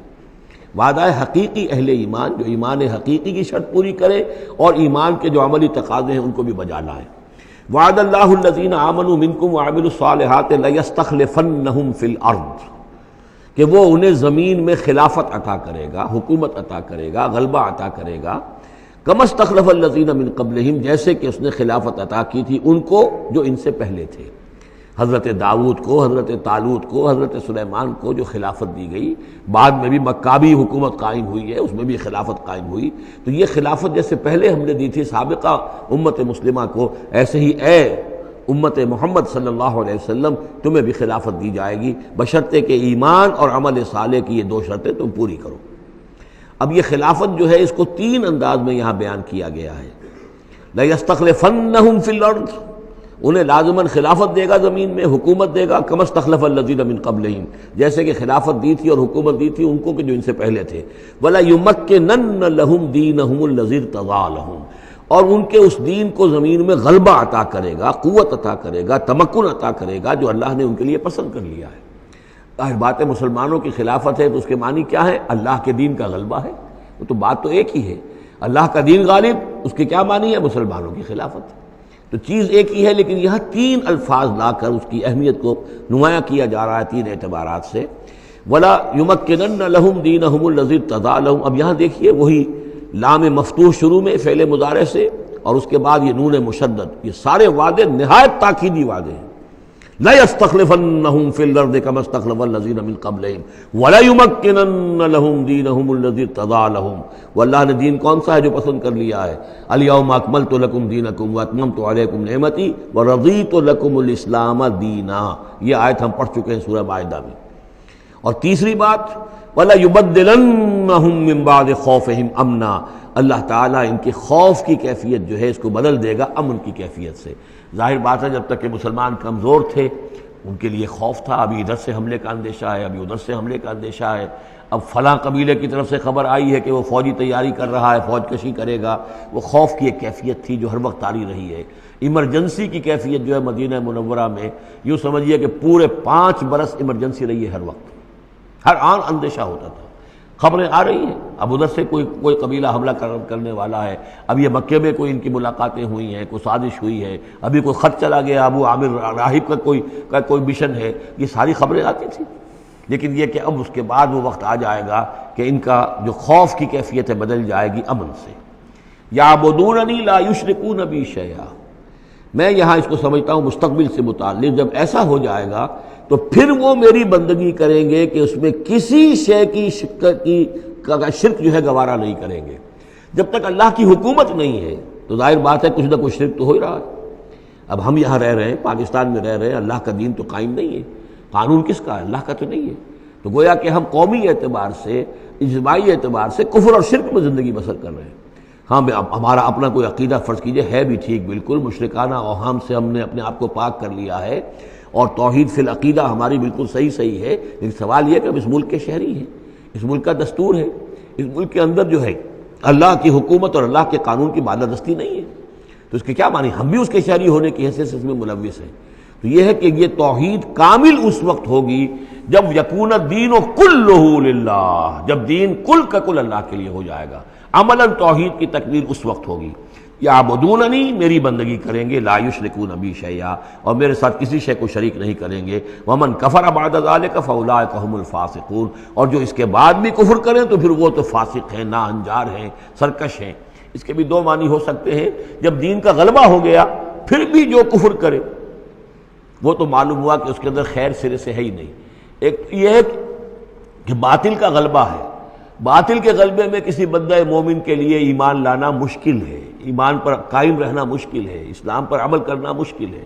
وعدہ حقیقی اہل ایمان، جو ایمان حقیقی کی شرط پوری کرے اور ایمان کے جو عملی تقاضے ہیں ان کو بھی بجا لائے۔ وعد اللہ الذین آمنوا منکم وعملوا الصالحات لیستخلفنہم فی الارض، کہ وہ انہیں زمین میں خلافت عطا کرے گا، حکومت عطا کرے گا، غلبہ عطا کرے گا، کما استخلف الذین من قبلہم، جیسے کہ اس نے خلافت عطا کی تھی ان کو جو ان سے پہلے تھے۔ حضرت داؤد کو، حضرت طالوت کو، حضرت سلیمان کو جو خلافت دی گئی، بعد میں بھی مکابی حکومت قائم ہوئی ہے، اس میں بھی خلافت قائم ہوئی، تو یہ خلافت جیسے پہلے ہم نے دی تھی سابقہ امت مسلمہ کو، ایسے ہی اے امت محمد صلی اللہ علیہ وسلم تمہیں بھی خلافت دی جائے گی، بشرطے کہ ایمان اور عمل صالح کی یہ 2 شرطیں تم پوری کرو۔ اب یہ خلافت جو ہے اس کو 3 انداز میں یہاں بیان کیا گیا ہے۔ لَيَسْتَخْلِفَنَّهُمْ فِي الْأَرْضِ، انہیں لازماً خلافت دے گا زمین میں، حکومت دے گا، کما استخلف الذین من قبلہم، جیسے کہ خلافت دی تھی اور حکومت دی تھی ان کو کہ جو ان سے پہلے تھے۔ وَلَيُمَكِّنَنَّ لَهُمْ دِينَهُمُ الَّذِي ارْتَضَىٰ لَهُمْ، اور ان کے اس دین کو زمین میں غلبہ عطا کرے گا، قوت عطا کرے گا، تمکن عطا کرے گا جو اللہ نے ان کے لیے پسند کر لیا ہے۔ ظاہر بات ہے مسلمانوں کی خلافت ہے تو اس کے معنی کیا ہے؟ اللہ کے دین کا غلبہ ہے، وہ تو بات تو ایک ہی ہے، اللہ کا دین غالب، اس کے کیا معنی ہے؟ مسلمانوں کی خلافت۔ تو چیز ایک ہی ہے، لیکن یہاں 3 الفاظ لا کر اس کی اہمیت کو نمایاں کیا جا رہا ہے 3 اعتبارات سے۔ وَلَا يُمَكِّنَنَّ لَهُمْ دِينَهُمُ الَّذِي ارْتَضَىٰ لَهُمْ، اب یہاں دیکھیے وہی لام مفتوح شروع میں فعل مضارع سے، اور اس کے بعد یہ نون مشدد، یہ سارے وعدے نہایت تاکیدی وعدے ہیں۔ لَيَسْتَخْلِفَنَّهُمْ فِي الْأَرْضِ كَمَا اسْتَخْلَفَ الَّذِينَ مِن قَبْلِهِمْ وَلَيُمَكِّنَنَّ لَهُمْ دِينَهُمُ الَّذِي ارْتَضَىٰ لَهُمْ، واللہ نے دین کون سا ہے جو پسند کر لیا ہے؟ الْيَوْمَ أَكْمَلْتُ لَكُمْ دِينَكُمْ وَأَتْمَمْتُ عَلَيْكُمْ نِعْمَتِي وَرَضِيتُ لَكُمُ الْإِسْلَامَ دِينًا، یہ آیت ہم پڑھ چکے ہیں سورہ مائدہ میں۔ اور تیسری بات وَلَيُبَدِّلَنَّهُم مِّن بَعْدِ خَوْفِهِمْ أَمْنًا، اللہ تعالیٰ ان کے خوف کی کیفیت جو ہے اس کو بدل دے گا امن کی کیفیت سے۔ ظاہر بات ہے جب تک کہ مسلمان کمزور تھے ان کے لیے خوف تھا، ابھی ادھر سے حملے کا اندیشہ ہے، ابھی ادھر سے حملے کا اندیشہ ہے، اب فلاں قبیلے کی طرف سے خبر آئی ہے کہ وہ فوجی تیاری کر رہا ہے، فوج کشی کرے گا، وہ خوف کی ایک کیفیت تھی جو ہر وقت طاری رہی ہے۔ ایمرجنسی کی کیفیت جو ہے مدینہ منورہ میں، یوں سمجھیے کہ پورے 5 برس ایمرجنسی رہی ہے، ہر وقت ہر آن اندیشہ ہوتا تھا، خبریں آ رہی ہیں، اب ادھر سے کوئی قبیلہ حملہ کرنے والا ہے، اب یہ مکے میں کوئی ان کی ملاقاتیں ہوئی ہیں، کوئی سازش ہوئی ہے، ابھی کوئی خط چلا گیا ابو عامر راہب کا کوئی مشن ہے، یہ ساری خبریں آتی تھیں۔ لیکن یہ کہ اب اس کے بعد وہ وقت آ جائے گا کہ ان کا جو خوف کی کیفیت ہے بدل جائے گی امن سے۔ یعبدوننی لا یشرکون بی شیئا، میں یہاں اس کو سمجھتا ہوں مستقبل سے متعلق، جب ایسا ہو جائے گا تو پھر وہ میری بندگی کریں گے کہ اس میں کسی شے کی شرک جو ہے گوارا نہیں کریں گے۔ جب تک اللہ کی حکومت نہیں ہے تو ظاہر بات ہے کچھ نہ کچھ شرک تو ہو ہی رہا ہے۔ اب ہم یہاں رہ رہے ہیں، پاکستان میں رہ رہے ہیں، اللہ کا دین تو قائم نہیں ہے، قانون کس کا ہے؟ اللہ کا تو نہیں ہے، تو گویا کہ ہم قومی اعتبار سے، اجتماعی اعتبار سے کفر اور شرک میں زندگی بسر کر رہے ہیں۔ ہاں ہمارا اپنا کوئی عقیدہ فرض کیجئے ہے بھی ٹھیک، بالکل مشرکانہ اوہام سے ہم نے اپنے آپ کو پاک کر لیا ہے، اور توحید فی العقیدہ ہماری بالکل صحیح ہے، لیکن سوال یہ ہے کہ ہم اس ملک کے شہری ہیں، اس ملک کا دستور ہے، اس ملک کے اندر جو ہے اللہ کی حکومت اور اللہ کے قانون کی بالادستی نہیں ہے، تو اس کے کیا معنی؟ ہم بھی اس کے شہری ہونے کی حیثیت سے اس میں ملوث ہیں۔ تو یہ ہے کہ یہ توحید کامل اس وقت ہوگی جب یکون الدین کلہ للہ، جب دین کل کا کل اللہ کے لیے ہو جائے گا۔ عملاً توحید کی تکمیل اس وقت ہوگی۔ یعبدوننی، میری بندگی کریں گے، لا یشرکون بی شیئا، اور میرے ساتھ کسی شے کو شریک نہیں کریں گے۔ ومن کفر بعد ذلک فاولئک هم الفاسقون، اور جو اس کے بعد بھی کفر کریں تو پھر وہ تو فاسق ہیں، ناہنجار ہیں، سرکش ہیں۔ اس کے بھی دو معنی ہو سکتے ہیں، جب دین کا غلبہ ہو گیا پھر بھی جو کفر کرے وہ تو معلوم ہوا کہ اس کے اندر خیر سرے سے ہے ہی نہیں۔ ایک یہ ہے کہ باطل کا غلبہ ہے، باطل کے غلبے میں کسی بندہ مومن کے لیے ایمان لانا مشکل ہے، ایمان پر قائم رہنا مشکل ہے، اسلام پر عمل کرنا مشکل ہے۔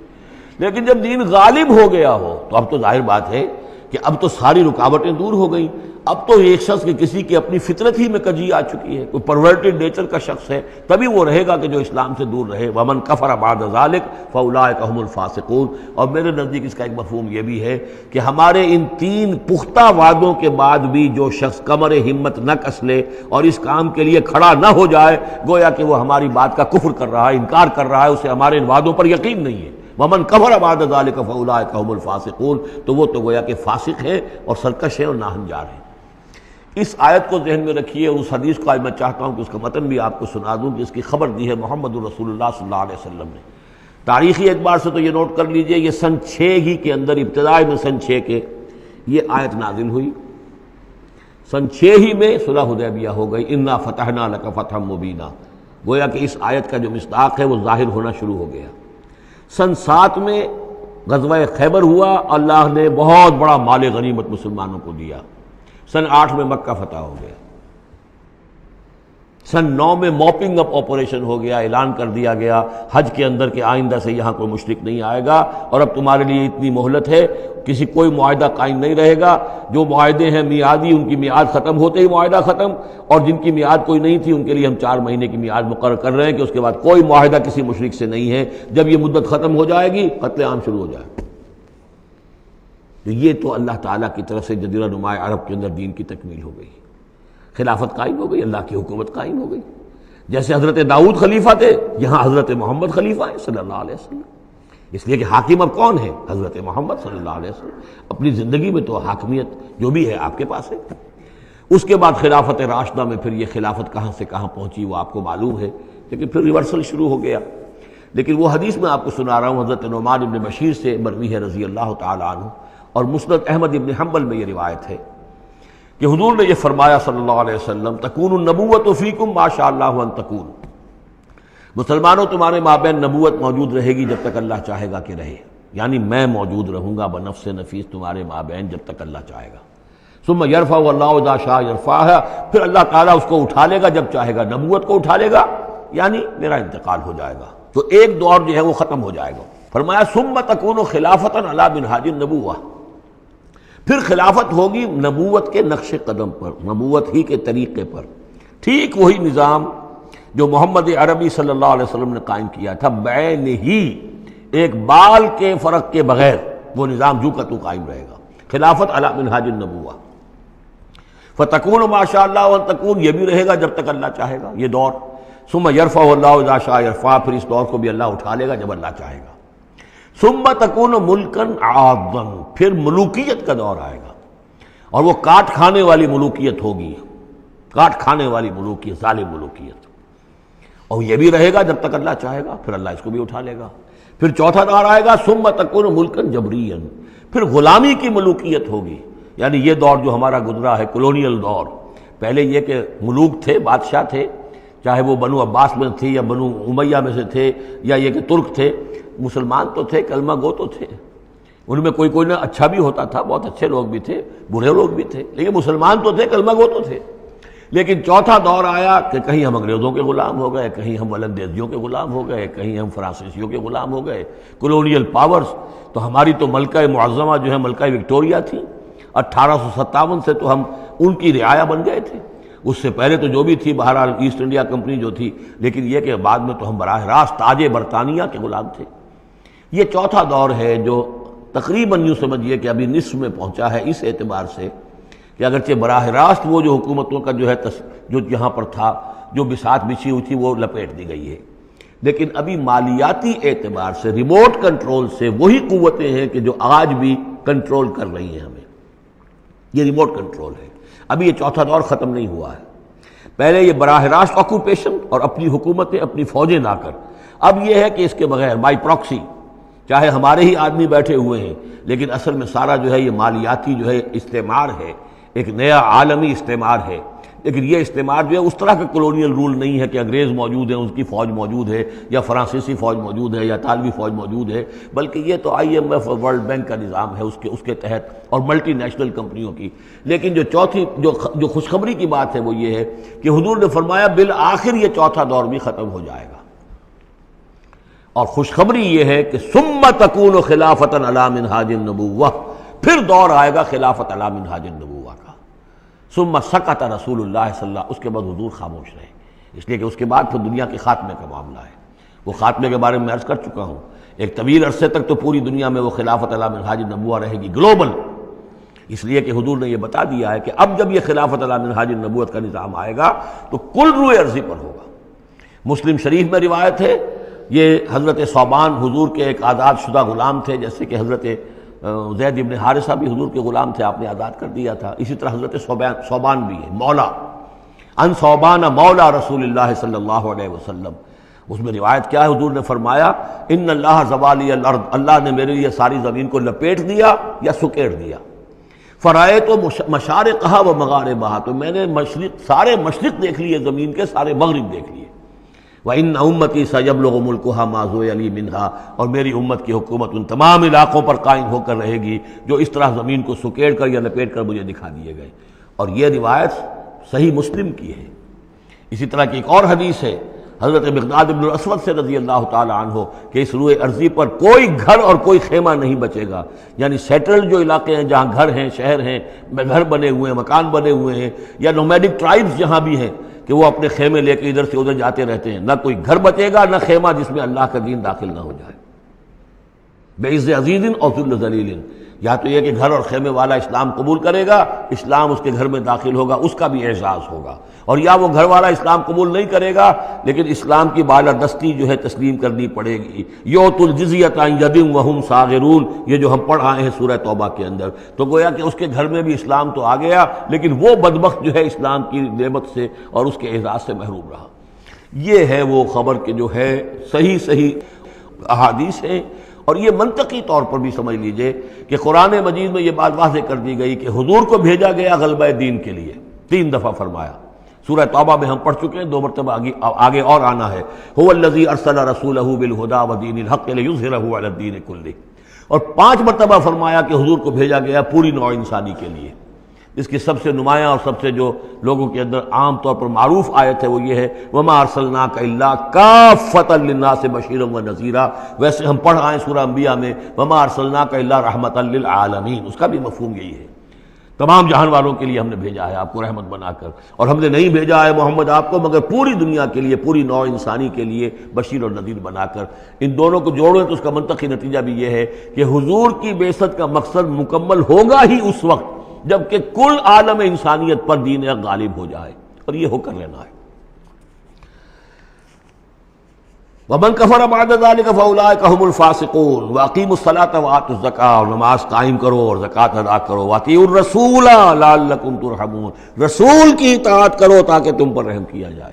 لیکن جب دین غالب ہو گیا ہو تو اب تو ظاہر بات ہے کہ اب تو ساری رکاوٹیں دور ہو گئیں۔ اب تو ایک شخص کی کسی کی اپنی فطرت ہی میں کجی آ چکی ہے، کوئی پرورٹڈ نیچر کا شخص ہے تبھی وہ رہے گا کہ جو اسلام سے دور رہے۔ ومن کفر بعد ذلک فاولئک هم الفاسقون، اور میرے نزدیک اس کا ایک مفہوم یہ بھی ہے کہ ہمارے ان 3 پختہ وعدوں کے بعد بھی جو شخص کمر ہمت نہ کس لے اور اس کام کے لیے کھڑا نہ ہو جائے، گویا کہ وہ ہماری بات کا کفر کر رہا ہے، انکار کر رہا ہے، اسے ہمارے ان وعدوں پر یقین نہیں ہے۔ ومن کفر بعد ذلک فاولئک هم الفاسقون، تو وہ تو گویا کہ فاسق ہیں اور سرکش ہیں اور ناہنجار ہیں۔ اس آیت کو ذہن میں رکھیے، اس حدیث کو آج میں چاہتا ہوں کہ اس کا متن بھی آپ کو سنا دوں کہ اس کی خبر دی ہے محمد رسول اللہ صلی اللہ علیہ وسلم نے۔ تاریخی اعتبار سے تو یہ نوٹ کر لیجئے، یہ سن 6 ہی کے اندر، ابتدائی میں سن 6 کے یہ آیت نازل ہوئی۔ سن 6 ہی میں صلح حدیبیہ ہو گئی، انا فتحنا لک فتحا مبینا، گویا کہ اس آیت کا جو مصداق ہے وہ ظاہر ہونا شروع ہو گیا۔ سن 7 میں غزوہ خیبر ہوا، اللہ نے بہت بڑا مال غنیمت مسلمانوں کو دیا۔ سن 8 میں مکہ فتح ہو گیا۔ سن 9 میں موپنگ اپ آپریشن ہو گیا، اعلان کر دیا گیا حج کے اندر کہ آئندہ سے یہاں کوئی مشرک نہیں آئے گا، اور اب تمہارے لیے اتنی مہلت ہے، کوئی معاہدہ قائم نہیں رہے گا، جو معاہدے ہیں میعادی ان کی میعاد ختم ہوتے ہی معاہدہ ختم، اور جن کی میعاد کوئی نہیں تھی ان کے لیے ہم 4 مہینے کی میعاد مقرر کر رہے ہیں کہ اس کے بعد کوئی معاہدہ کسی مشرک سے نہیں ہے، جب یہ مدت ختم ہو جائے گی قتل عام شروع ہو جائے گا۔ تو یہ تو اللہ تعالیٰ کی طرف سے جزیرہ نماء عرب کے اندر دین کی تکمیل ہو گئی، خلافت قائم ہو گئی، اللہ کی حکومت قائم ہو گئی۔ جیسے حضرت داؤد خلیفہ تھے، یہاں حضرت محمد خلیفہ ہیں صلی اللہ علیہ وسلم، اس لیے کہ حاکم اب کون ہے؟ حضرت محمد صلی اللہ علیہ وسلم۔ اپنی زندگی میں تو حاکمیت جو بھی ہے آپ کے پاس ہے۔ اس کے بعد خلافت راشدہ میں پھر یہ خلافت کہاں سے کہاں پہنچی وہ آپ کو معلوم ہے، لیکن پھر ریورسل شروع ہو گیا۔ لیکن وہ حدیث میں آپ کو سنا رہا ہوں، حضرت نعمان ابن بشیر سے مروی ہے رضی اللہ تعالی عنہ، اور مسند احمد ابن حنبل میں یہ روایت ہے کہ حضور نے یہ فرمایا صلی اللہ علیہ وسلم تکون النبوۃ فیکم ما شاء اللہ ان تکون، مسلمانوں تمہارے مابین نبوت موجود رہے گی جب تک اللہ چاہے گا کہ رہے، یعنی میں موجود رہوں گا بنفس نفیس تمہارے مابین جب تک اللہ چاہے گا۔ ثم یرفع اللہ اذا شاء یرفعها، پھر اللہ تعالیٰ اس کو اٹھا لے گا جب چاہے گا، نبوت کو اٹھا لے گا، یعنی میرا انتقال ہو جائے گا تو ایک دور جو ہے وہ ختم ہو جائے گا۔ فرمایا ثم تکون خلافۃ علی منہاج النبوہ، پھر خلافت ہوگی نبوت کے نقش قدم پر، نبوت ہی کے طریقے پر، ٹھیک وہی نظام جو محمد عربی صلی اللہ علیہ وسلم نے قائم کیا تھا، بعین ہی ایک بال کے فرق کے بغیر وہ نظام جو کا تو قائم رہے گا، خلافت علی منہاج النبوہ۔ فتکون ما شاء اللہ وان تکون، یہ بھی رہے گا جب تک اللہ چاہے گا یہ دور۔ ثم یرفع اللہ اذا شاء یرفع، پھر اس دور کو بھی اللہ اٹھا لے گا جب اللہ چاہے گا۔ ثم تکون ملکا عاضا، پھر ملوکیت کا دور آئے گا، اور وہ کاٹ کھانے والی ملوکیت ہوگی، کاٹ کھانے والی ملوکیت، ظالم ملوکیت، اور یہ بھی رہے گا جب تک اللہ چاہے گا، پھر اللہ اس کو بھی اٹھا لے گا۔ پھر چوتھا دور آئے گا ثم تکون ملکا جبریا، پھر غلامی کی ملوکیت ہوگی، یعنی یہ دور جو ہمارا گزرا ہے کولونیل دور، پہلے یہ کہ ملوک تھے، بادشاہ تھے، چاہے وہ بنو عباس میں تھے یا بنو امیہ میں سے تھے، یا یہ کہ ترک تھے، مسلمان تو تھے، کلمہ گو تو تھے، ان میں کوئی کوئی نہ اچھا بھی ہوتا تھا، بہت اچھے لوگ بھی تھے، برے لوگ بھی تھے، لیکن مسلمان تو تھے، کلمہ گو تو تھے۔ لیکن چوتھا دور آیا کہ کہیں ہم انگریزوں کے غلام ہو گئے، کہیں ہم ولندیزیوں کے غلام ہو گئے، کہیں ہم فرانسیسیوں کے غلام ہو گئے، کولونیل پاورز۔ تو ہماری تو ملکہ معظمہ جو ہے ملکہ وکٹوریہ تھی، 1857 سے تو ہم ان کی رعایا بن گئے تھے، اس سے پہلے تو جو بھی تھی بہرحال ایسٹ انڈیا کمپنی جو تھی، لیکن یہ کہ بعد میں تو ہم براہ راست تاج برطانیہ کے غلام تھے۔ یہ چوتھا دور ہے جو تقریباً یوں سمجھیے کہ ابھی نصف میں پہنچا ہے، اس اعتبار سے کہ اگرچہ براہ راست وہ جو حکومتوں کا جو ہے جو یہاں پر تھا، جو بساط بچھی ہوئی تھی، وہ لپیٹ دی گئی ہے، لیکن ابھی مالیاتی اعتبار سے ریموٹ کنٹرول سے وہی قوتیں ہیں کہ جو آج بھی کنٹرول کر رہی ہیں ہمیں، یہ ریموٹ کنٹرول ہے۔ ابھی یہ چوتھا دور ختم نہیں ہوا ہے، پہلے یہ براہ راست آکوپیشن اور اپنی حکومتیں، اپنی فوجیں لا کر، اب یہ ہے کہ اس کے بغیر بائی پراکسی، چاہے ہمارے ہی آدمی بیٹھے ہوئے ہیں، لیکن اصل میں سارا جو ہے یہ مالیاتی جو ہے استعمار ہے، ایک نیا عالمی استعمار ہے۔ لیکن یہ استعمار جو ہے اس طرح کا کولونیل رول نہیں ہے کہ انگریز موجود ہیں، اس کی فوج موجود ہے، یا فرانسیسی فوج موجود ہے، یا اطالوی فوج موجود ہے، بلکہ یہ تو IMF اور ورلڈ بینک کا نظام ہے اس کے تحت، اور ملٹی نیشنل کمپنیوں کی۔ لیکن جو چوتھی جو خوشخبری کی بات ہے وہ یہ ہے کہ حضور نے فرمایا بالآخر یہ چوتھا دور بھی ختم ہو جائے گا، اور خوشخبری یہ ہے کہ ثم تکون خلافۃ علی منہاج النبوہ، پھر دور آئے گا خلافت علی منہاج النبوہ کا۔ ثم سکت رسول اللہ صلی اللہ، اس کے بعد حضور خاموش رہے، اس لیے کہ اس کے بعد پھر دنیا کے خاتمے کا معاملہ ہے۔ وہ خاتمے کے بارے میں عرض کر چکا ہوں، ایک طویل عرصے تک تو پوری دنیا میں وہ خلافت علی منہاج النبوہ رہے گی، گلوبل، اس لیے کہ حضور نے یہ بتا دیا ہے کہ اب جب یہ خلافت علی منہاج النبوت کا نظام آئے گا تو کل روئے ارضی پر ہوگا۔ مسلم شریف میں روایت ہے، یہ حضرت ثوبان حضور کے ایک آزاد شدہ غلام تھے، جیسے کہ حضرت زید ابن حارثہ بھی حضور کے غلام تھے، آپ نے آزاد کر دیا تھا، اسی طرح حضرت ثوبان بھی ہے، مولا، ان ثوبان مولا رسول اللہ صلی اللہ علیہ وسلم۔ اس میں روایت کیا ہے، حضور نے فرمایا ان اللہ زوالی الارض، اللہ نے میرے لیے ساری زمین کو لپیٹ دیا یا سکیڑ دیا، فرائے تو مشارقہا و مغاربہا، تو میں نے سارے مشرق دیکھ لیے زمین کے، سارے مغرب دیکھ لیے، وَإِنَّ أُمَّتِي سَيَبْلُغُ مُلْكُهَا مَا زُوِيَ لِي مِنْهَا، اور میری امت کی حکومت ان تمام علاقوں پر قائم ہو کر رہے گی جو اس طرح زمین کو سکیڑ کر یا لپیٹ کر مجھے دکھا دیے گئے۔ اور یہ روایت صحیح مسلم کی ہے۔ اسی طرح کی ایک اور حدیث ہے حضرت مقداد بن الاسود سے رضی اللہ تعالی عنہ کہ اس روئے ارضی پر کوئی گھر اور کوئی خیمہ نہیں بچے گا، یعنی سیٹلڈ جو علاقے ہیں جہاں گھر ہیں، شہر ہیں، گھر بنے ہوئے ہیں، مکان بنے ہوئے ہیں، یا نومیڈک ٹرائبز جہاں بھی ہیں کہ وہ اپنے خیمے لے کے ادھر سے ادھر جاتے رہتے ہیں، نہ کوئی گھر بچے گا نہ خیمہ جس میں اللہ کا دین داخل نہ ہو جائے۔ بعز عزیز اور ذل ذلیل، یا تو یہ کہ گھر اور خیمے والا اسلام قبول کرے گا، اسلام اس کے گھر میں داخل ہوگا، اس کا بھی اعزاز ہوگا، اور یا وہ گھر والا اسلام قبول نہیں کرے گا لیکن اسلام کی بالادستی جو ہے تسلیم کرنی پڑے گی۔ یؤت الجزیۃ عن ید وہم صاغرون، یہ جو ہم پڑھ آئے ہیں سورہ توبہ کے اندر، تو گویا کہ اس کے گھر میں بھی اسلام تو آ گیا لیکن وہ بدبخت جو ہے اسلام کی نعمت سے اور اس کے اعزاز سے محروم رہا۔ یہ ہے وہ خبر کہ جو ہے صحیح احادیث ہیں، اور یہ منطقی طور پر بھی سمجھ لیجئے کہ قرآن مجید میں یہ بات واضح کر دی گئی کہ حضور کو بھیجا گیا غلبہ دین کے لیے، 3 دفعہ فرمایا۔ سورہ توبہ میں ہم پڑھ چکے ہیں، 2 مرتبہ آگے اور آنا ہے، هو الذی ارسل رسولہ بالہدی ودین الحق لیظہرہ علی الدین کلہ، اور 5 مرتبہ فرمایا کہ حضور کو بھیجا گیا پوری نوع انسانی کے لیے۔ اس کی سب سے نمایاں اور سب سے جو لوگوں کے اندر عام طور پر معروف آیت ہے وہ یہ ہے وما ارسلناک الا کافۃ للناس بشیرا ونذیرا۔ ویسے ہم پڑھ آئے سورہ انبیاء میں وما ارسلناک الا رحمۃ للعالمین، اس کا بھی مفہوم یہی ہے، تمام جہان والوں کے لیے ہم نے بھیجا ہے آپ کو رحمت بنا کر، اور ہم نے نہیں بھیجا ہے محمد آپ کو مگر پوری دنیا کے لیے، پوری نوع انسانی کے لیے بشیر اور نذیر بنا کر۔ ان دونوں کو جوڑیں تو اس کا منطقی نتیجہ بھی یہ ہے کہ حضور کی بعثت کا مقصد مکمل ہوگا ہی اس وقت جب کہ کل عالم انسانیت پر دین حق غالب ہو جائے، اور یہ ہو کر لینا ہے۔ وَمَنْ كَفَرَ بَعْدَ ذَلِكَ فَأُولَٰئِكَ هُمُ الْفَاسِقُونَ وَأَقِیمُوا الصَّلَاةَ وَآتُوا الزَّکَاةَ، اور نماز قائم کرو اور زکوٰۃ ادا کرو، وَأَطِیعُوا الرَّسُولَ لَعَلَّکُمْ تُرْحَمُونَ، رسول کی اطاعت کرو تاکہ تم پر رحم کیا جائے۔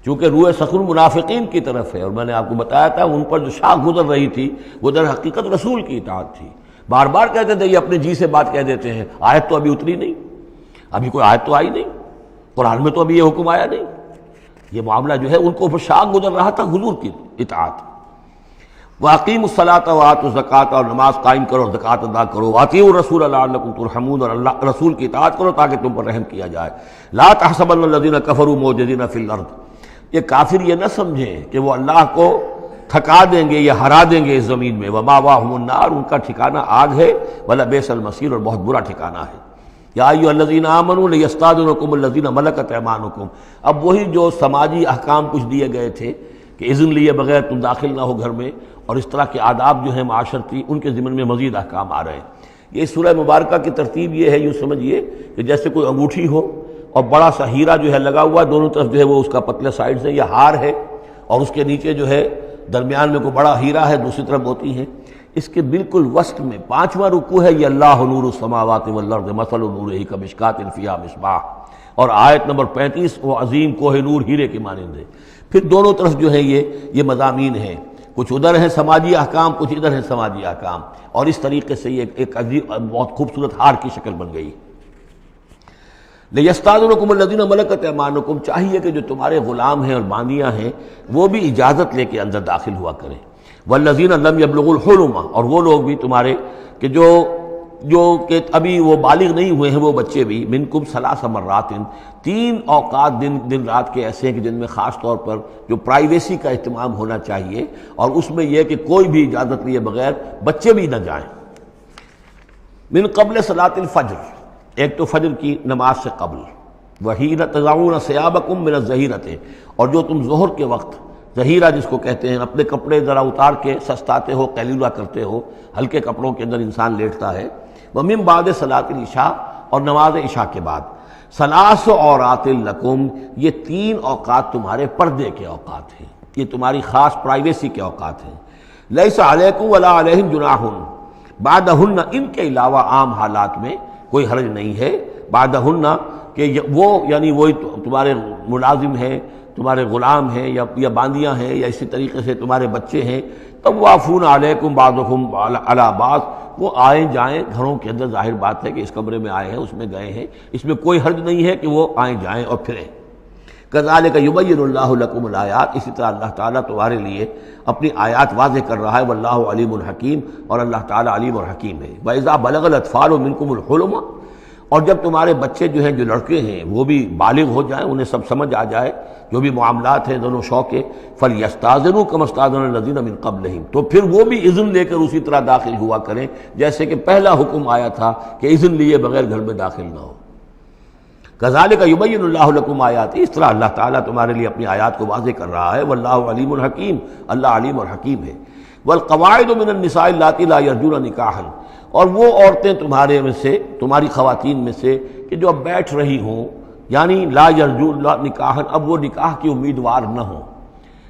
چونکہ روح سخن منافقین کی طرف ہے، اور میں نے آپ کو بتایا تھا ان پر جو شاخ گزر رہی تھی وہ در حقیقت رسول کی اطاعت تھی۔ بار بار کہتے تھے یہ اپنے جی سے بات کہہ دیتے ہیں، آیت تو ابھی اتری نہیں، ابھی کوئی آیت تو آئی نہیں، قرآن میں تو ابھی یہ حکم آیا نہیں۔ یہ معاملہ جو ہے ان کو شاخ گزر رہا تھا حضور کی اطاعت۔ وَأَقِیمُوا الصَّلَاةَ وَآتُوا الزَّکَاةَ، اور نماز قائم کرو اور زکوٰۃ ادا کرو، وَأَطِیعُوا الرَّسُولَ لَعَلَّکُمْ تُرْحَمُونَ، اور اللہ رسول کی اطاعت کرو تاکہ تم پر رحم کیا جائے۔ لَا تَحْسَبَنَّ الَّذِينَ كَفَرُوا مُعْجِزِينَ فِي الْأَرْضِ، یہ کافر یہ نہ سمجھیں کہ وہ اللہ کو تھکا دیں گے یا ہرا دیں گے اس زمین میں۔ وَمَأْوَاهُمُ النَّارُ، ان کا ٹھکانہ آگ ہے، وَلَبِئْسَ الْمَصِيرُ، اور بہت برا ٹھکانہ ہے۔ یا ایھا الذین آمنوا لیستأذنکم الذین ملکت ایمانکم، اب وہی جو سماجی احکام کچھ دیے گئے تھے کہ اذن لیے بغیر تم داخل نہ ہو گھر میں، اور اس طرح کے آداب جو ہیں معاشرتی، ان کے ضمن میں مزید احکام آ رہے ہیں۔ یہ سورہ مبارکہ کی ترتیب یہ ہے، یوں سمجھیے کہ جیسے کوئی انگوٹھی ہو اور بڑا سا ہیرا جو ہے لگا ہوا، دونوں طرف جو ہے وہ اس کا پتلے سائڈ سے یہ ہار ہے، اور اس کے نیچے جو ہے درمیان میں کوئی بڑا ہیرا ہے، دوسری طرف موتی ہے۔ اس کے بالکل وسط میں 5واں رکوع ہے، یہ اللہ نور السماوات والارض مثل نورہ کمشکاۃ فیہا مصباح، اور آیت نمبر 35 وہ عظیم کوہ نور ہیرے کے مانند ہے۔ پھر دونوں طرف جو ہے یہ مضامین ہیں، کچھ ادھر ہیں سماجی احکام، کچھ ادھر ہیں سماجی احکام، اور اس طریقے سے یہ ایک عظیم بہت خوبصورت ہار کی شکل بن گئی۔ لیستأذنکم الذین ملکت ایمانکم، چاہیے کہ جو تمہارے غلام ہیں اور باندیاں ہیں وہ بھی اجازت لے کے اندر داخل ہوا کریں۔ والذین لم یبلغوا الحلم، اور وہ لوگ بھی تمہارے کہ جو کہ ابھی وہ بالغ نہیں ہوئے ہیں، وہ بچے بھی، منکم 3 مرات، 3 اوقات دن رات کے ایسے ہیں کہ جن میں خاص طور پر جو پرائیویسی کا اہتمام ہونا چاہیے، اور اس میں یہ کہ کوئی بھی اجازت لیے بغیر بچے بھی نہ جائیں۔ من قبل صلاۃ الفجر، ایک تو فجر کی نماز سے قبل، وحین تضعون ثیابکم من الظہیرۃ، اور جو تم ظہر کے وقت، ظہیرہ جس کو کہتے ہیں، اپنے کپڑے ذرا اتار کے سستاتے ہو، قیلولہ کرتے ہو، ہلکے کپڑوں کے اندر انسان لیٹتا ہے۔ ومن بعد صلاۃ العشاء، اور نماز عشاء کے بعد۔ 3 عورات لکم، یہ 3 اوقات تمہارے پردے کے اوقات ہیں، یہ تمہاری خاص پرائیویسی کے اوقات ہیں۔ لیس علیکم ولا علیہم جناح بعدہن، ان کے علاوہ عام حالات میں کوئی حرج نہیں ہے، بعدہن کہ وہ یعنی وہی تمہارے ملازم ہیں، تمہارے غلام ہیں یا باندیاں ہیں، یا اسی طریقے سے تمہارے بچے ہیں، طوافون علیکم بعضکم علی بعض، وہ آئیں جائیں گھروں کے اندر، ظاہر بات ہے کہ اس کمرے میں آئے ہیں، اس میں گئے ہیں، اس میں کوئی حرج نہیں ہے کہ وہ آئیں جائیں اور پھریں۔ کذالک یبین اللہ لکم الآیات، اسی طرح اللہ تعالیٰ تمہارے لیے اپنی آیات واضح کر رہا ہے، واللہ علیم الحکیم، اور اللہ تعالیٰ علیم اور حکیم ہے۔ وَإِذَا بَلَغَ الْأَطْفَالُ مِنْكُمُ الْحُلُمَ، اور جب تمہارے بچے جو ہیں، جو لڑکے ہیں، وہ بھی بالغ ہو جائیں، انہیں سب سمجھ آ جائے، جو بھی معاملات ہیں دونوں شوق کے، فَلْيَسْتَأْذِنُوا كَمَا اسْتَأْذَنَ الَّذِينَ مِنْ قَبْلِهِمْ، تو پھر وہ بھی اذن لے کر اسی طرح داخل ہوا کریں جیسے کہ پہلا حکم آیا تھا کہ اذن لیے بغیر گھر میں داخل نہ ہو۔ کذالک یبین اللہ لکم آیاتہ، اس طرح اللہ تعالیٰ تمہارے لیے اپنی آیات کو واضح کر رہا ہے، واللہ علیم الحکیم، اللہ علیم اور حکیم ہے۔ والقواعد من النساء اللاتی لا یرجون نکاحا، اور وہ عورتیں تمہارے میں سے، تمہاری خواتین میں سے کہ جو اب بیٹھ رہی ہوں، یعنی لا یرجون نکاحا، اب وہ نکاح کی امیدوار نہ ہوں،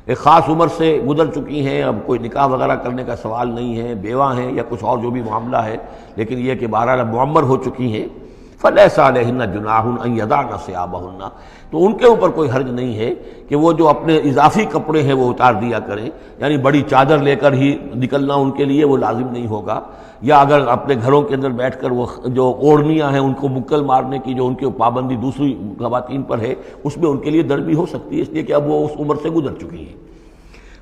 ایک خاص عمر سے گزر چکی ہیں، اب کوئی نکاح وغیرہ کرنے کا سوال نہیں ہے، بیوہ ہیں یا کچھ اور جو بھی معاملہ ہے، لیکن یہ کہ بہرحال اب معمر ہو چکی ہیں، فلیس علیہن جناح ان یضعن ثیابہن، تو ان کے اوپر کوئی حرج نہیں ہے کہ وہ جو اپنے اضافی کپڑے ہیں وہ اتار دیا کریں، یعنی بڑی چادر لے کر ہی نکلنا ان کے لیے وہ لازم نہیں ہوگا، یا اگر اپنے گھروں کے اندر بیٹھ کر وہ جو اوڑھنیاں ہیں ان کو مکل مارنے کی جو ان کی پابندی دوسری خواتین پر ہے اس میں ان کے لیے درد بھی ہو سکتی ہے، اس لیے کہ اب وہ اس عمر سے گزر چکی ہیں۔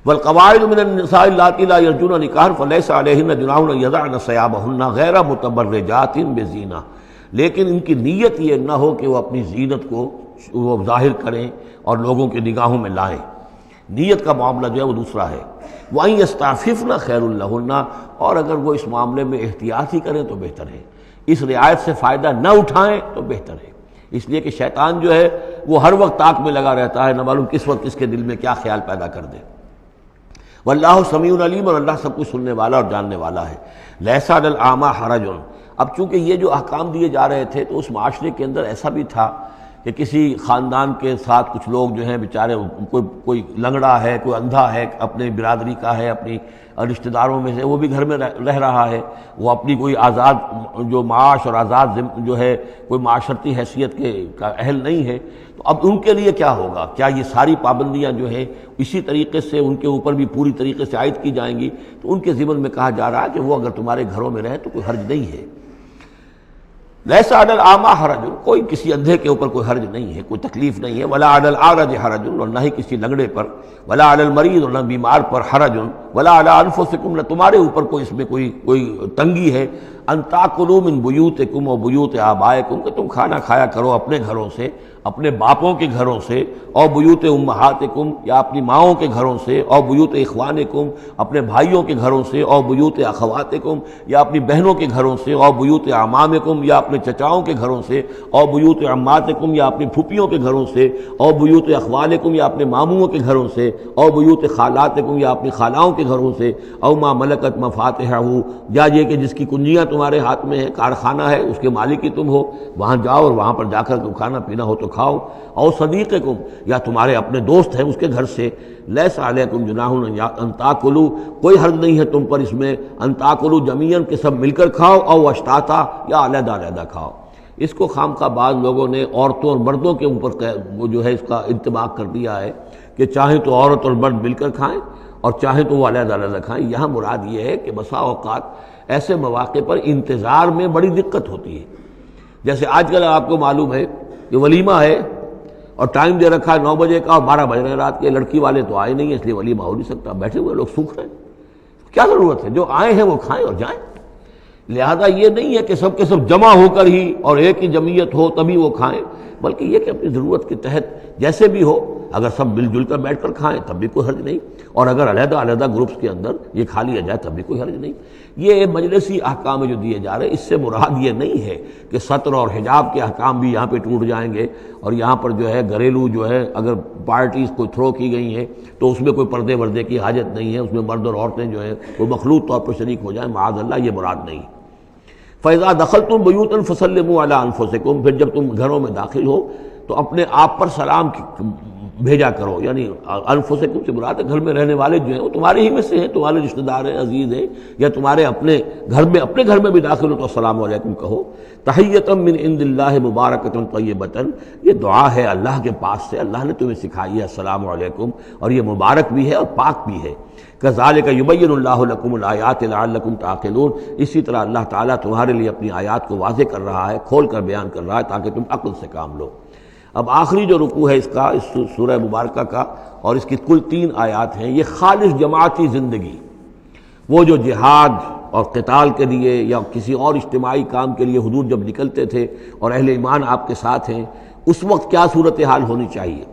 والقواعد من النساء اللاتي لا يرجون نکاحا فليس عليهن جناح ان يضعن ثيابهن غیر متبرجات بزینہ، لیکن ان کی نیت یہ نہ ہو کہ وہ اپنی زینت کو وہ ظاہر کریں اور لوگوں کی نگاہوں میں لائیں، نیت کا معاملہ جو ہے وہ دوسرا ہے۔ وَأَن يَسْتَعْفِفْنَ خَيْرٌ لَهُنَّ، اور اگر وہ اس معاملے میں احتیاط ہی کریں تو بہتر ہے، اس رعایت سے فائدہ نہ اٹھائیں تو بہتر ہے، اس لیے کہ شیطان جو ہے وہ ہر وقت طاق میں لگا رہتا ہے، نہ معلوم کس وقت اس کے دل میں کیا خیال پیدا کر دے۔ واللہ سمیع علیم، اور اللہ سب کچھ سننے والا اور جاننے والا ہے۔ لیس علی الاعمی حرج، اب چونکہ یہ جو احکام دیے جا رہے تھے تو اس معاشرے کے اندر ایسا بھی تھا کہ کسی خاندان کے ساتھ کچھ لوگ جو ہیں بیچارے، کوئی لنگڑا ہے، کوئی اندھا ہے، اپنے برادری کا ہے، اپنی رشتہ داروں میں سے وہ بھی گھر میں رہ رہا ہے، وہ اپنی کوئی آزاد جو معاش اور آزاد جو ہے کوئی معاشرتی حیثیت کا اہل نہیں ہے، تو اب ان کے لیے کیا ہوگا؟ کیا یہ ساری پابندیاں جو ہیں اسی طریقے سے ان کے اوپر بھی پوری طریقے سے عائد کی جائیں گی؟ تو ان کے ضمن میں کہا جا رہا ہے کہ وہ اگر تمہارے گھروں میں رہیں تو کوئی حرج نہیں ہے۔ لیس علی الاعمی حرج، کوئی کسی اندھے کے اوپر کوئی حرج نہیں ہے، کوئی تکلیف نہیں ہے۔ ولا علی الاعرج حرج، اور نہ ہی کسی لنگڑے پر، ولا علی المریض، اور نہ بیمار پر حرج، ولا علی انفسکم، نہ تمہارے اوپر کوئی اس میں کوئی تنگی ہے، ان تاکلوا من بیوتکم و بیوت آبائکم، کہ تم کھانا کھایا کرو اپنے گھروں سے، اپنے باپوں کے گھروں سے، اور بیوت امہاتکم، یا اپنی ماؤں کے گھروں سے، اور بیوت اخوانکم، اپنے بھائیوں کے گھروں سے، اور بیوت اخواتکم، یا اپنی بہنوں کے گھروں سے، اور بیوت اعمامکم، یا اپنے چچاؤں کے گھروں سے، اور بیوت عماتکم، یا اپنی پھوپھیوں کے گھروں سے، اور بیوت اخوالکم، یا اپنے ماموں کے گھروں سے، اور بیوت خالاتکم، یا اپنی خالاؤں کے گھروں سے، او ما ملکت مفاتحہ، یا یہ کہ جس کی کنجیاں تمہارے ہاتھ میں ہے، کارخانہ ہے اس کے مالک ہی تم ہو، وہاں جاؤ اور وہاں پر جا کر کھانا پینا ہو تو کھاؤ، اور صدیقکم، یا تمہارے اپنے دوست ہیں اس کے گھر سے، لیس علیکم جناح ان تاکلوا، کوئی حرج نہیں ہے تم پر اس میں، ان تاکلوا جمیعا، کہ سب مل کر کھاؤ، او اشتاتا، یا علیحدہ علیحدہ کھاؤ۔ اس کو خواہ بعض لوگوں نے عورتوں اور مردوں کے اوپر وہ جو ہے اس کا انطباق کر دیا ہے کہ چاہیں تو عورت اور مرد مل کر کھائیں اور چاہیں تو وہ علیحدہ علیحدہ کھائیں۔ یہاں مراد یہ ہے کہ بسا اوقات ایسے مواقع پر انتظار میں بڑی دقت ہوتی ہے، جیسے آج کل آپ کو معلوم ہے کہ ولیمہ ہے اور ٹائم دے رکھا ہے 9 بجے کا اور 12 بج رہے ہیں رات کے، لڑکی والے تو آئے نہیں ہیں اس لیے ولیمہ ہو نہیں سکتا، بیٹھے ہوئے لوگ سوکھ رہے ہیں، کیا ضرورت ہے؟ جو آئے ہیں وہ کھائیں اور جائیں۔ لہذا یہ نہیں ہے کہ سب کے سب جمع ہو کر ہی اور ایک ہی جمعیت ہو تبھی وہ کھائیں، بلکہ یہ کہ اپنی ضرورت کے تحت جیسے بھی ہو، اگر سب مل جل کر بیٹھ کر کھائیں تب بھی کوئی حرج نہیں، اور اگر علیحدہ علیحدہ گروپس کے اندر یہ کھا لیا جائے تب بھی کوئی حرج نہیں۔ یہ مجلسی احکام جو دیے جا رہے ہیں اس سے مراد یہ نہیں ہے کہ سطر اور حجاب کے احکام بھی یہاں پہ ٹوٹ جائیں گے، اور یہاں پر جو ہے گھریلو جو ہے اگر پارٹیز کوئی تھرو کی گئی ہیں تو اس میں کوئی پردے وردے کی حاجت نہیں ہے، اس میں مرد اور عورتیں جو ہیں وہ مخلوط طور پر شریک ہو جائیں، معاذ اللہ، یہ مراد نہیں۔ فَإِذَا دَخَلْتُمْ بُيُوتًا فَسَلِّمُوا عَلَىٰ أَنفُسِكُمْ، پھر جب تم گھروں میں داخل ہو تو اپنے آپ پر سلام بھیجا کرو، یعنی انفسکم سے مراد ہے گھر میں رہنے والے جو ہیں وہ تمہارے ہی میں سے ہیں، تمہارے رشتہ دار ہیں، عزیز ہیں، یا تمہارے اپنے گھر میں بھی داخل ہو تو السلام علیکم کہو۔ تحیۃ من عند اللہ مبارکۃ طیبۃ، یہ دعا ہے اللہ کے پاس سے، اللہ نے تمہیں سکھائی ہے السلام علیکم، اور یہ مبارک بھی ہے اور پاک بھی ہے۔ کذالک یبین اللہ لکم الآیات لعلکم تعقلون، اسی طرح اللہ تعالیٰ تمہارے لیے اپنی آیات کو واضح کر رہا ہے، کھول کر بیان کر رہا ہے تاکہ تم عقل سے کام لو۔ اب آخری جو رکوع ہے اس کا، اس سورہ مبارکہ کا، اور اس کی کل 3 آیات ہیں، یہ خالص جماعتی زندگی، وہ جو جہاد اور قتال کے لیے یا کسی اور اجتماعی کام کے لیے حضور جب نکلتے تھے اور اہل ایمان آپ کے ساتھ ہیں، اس وقت کیا صورتحال ہونی چاہیے۔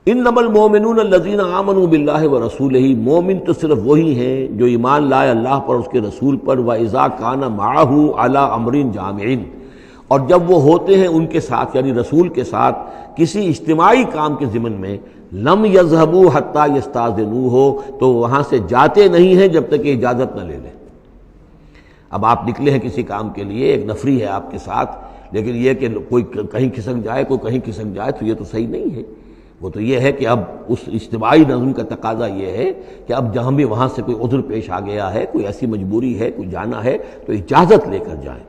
انما المؤمنون الذین آمنوا باللہ ورسولہ، مومن تو صرف وہی ہیں جو ایمان لائے اللہ پر، اس کے رسول پر، وَإِذَا كَانَ مَعَهُ عَلَىٰ أَمْرٍ جَامِعٍ، اور جب وہ ہوتے ہیں ان کے ساتھ یعنی رسول کے ساتھ کسی اجتماعی کام کے ضمن میں، لم يذهبوا حتى يستاذنوه، تو وہاں سے جاتے نہیں ہیں جب تک کہ اجازت نہ لے لیں۔ اب آپ نکلے ہیں کسی کام کے لیے، ایک نفری ہے آپ کے ساتھ، لیکن یہ کہ کوئی کہیں کھسک جائے کوئی کہیں کھسک جائے تو یہ تو صحیح نہیں ہے۔ وہ تو یہ ہے کہ اب اس اجتماعی نظم کا تقاضا یہ ہے کہ اب جہاں بھی وہاں سے کوئی عذر پیش آ گیا ہے، کوئی ایسی مجبوری ہے، کوئی جانا ہے تو اجازت لے کر جائیں۔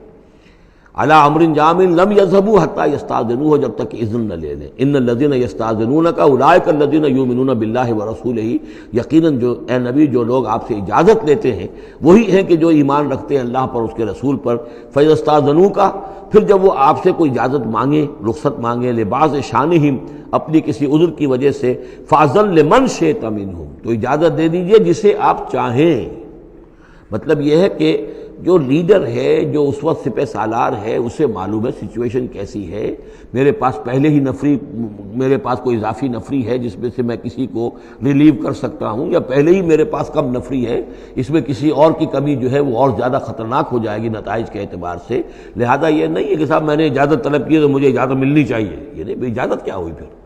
علی امر جامع لم یذهبوا حتی یستاذنوه، جب تک کہ اذن نہ لے لیں. ان الذین یستاذنونک اولئک الذین یؤمنون باللہ ورسولہ، یقیناً جو اے نبی جو لوگ آپ سے اجازت لیتے ہیں وہی ہیں کہ جو ایمان رکھتے ہیں اللہ پر، اس کے رسول پر. فاذا استاذنوک، پھر جب وہ آپ سے کوئی اجازت مانگیں، رخصت مانگیں، لبعض شانہم، اپنی کسی عذر کی وجہ سے، فاذن لمن شئت منہم، تو اجازت دے دیجئے جسے آپ چاہیں. مطلب یہ ہے کہ جو لیڈر ہے، جو اس وقت سپہ سالار ہے، اسے معلوم ہے سچویشن کیسی ہے. میرے پاس پہلے ہی نفری، میرے پاس کوئی اضافی نفری ہے جس میں سے میں کسی کو ریلیو کر سکتا ہوں، یا پہلے ہی میرے پاس کم نفری ہے، اس میں کسی اور کی کمی جو ہے وہ اور زیادہ خطرناک ہو جائے گی نتائج کے اعتبار سے. لہذا یہ نہیں ہے کہ صاحب میں نے اجازت طلب کی تو مجھے اجازت ملنی چاہیے. یہ نہیں، اجازت کیا ہوئی پھر؟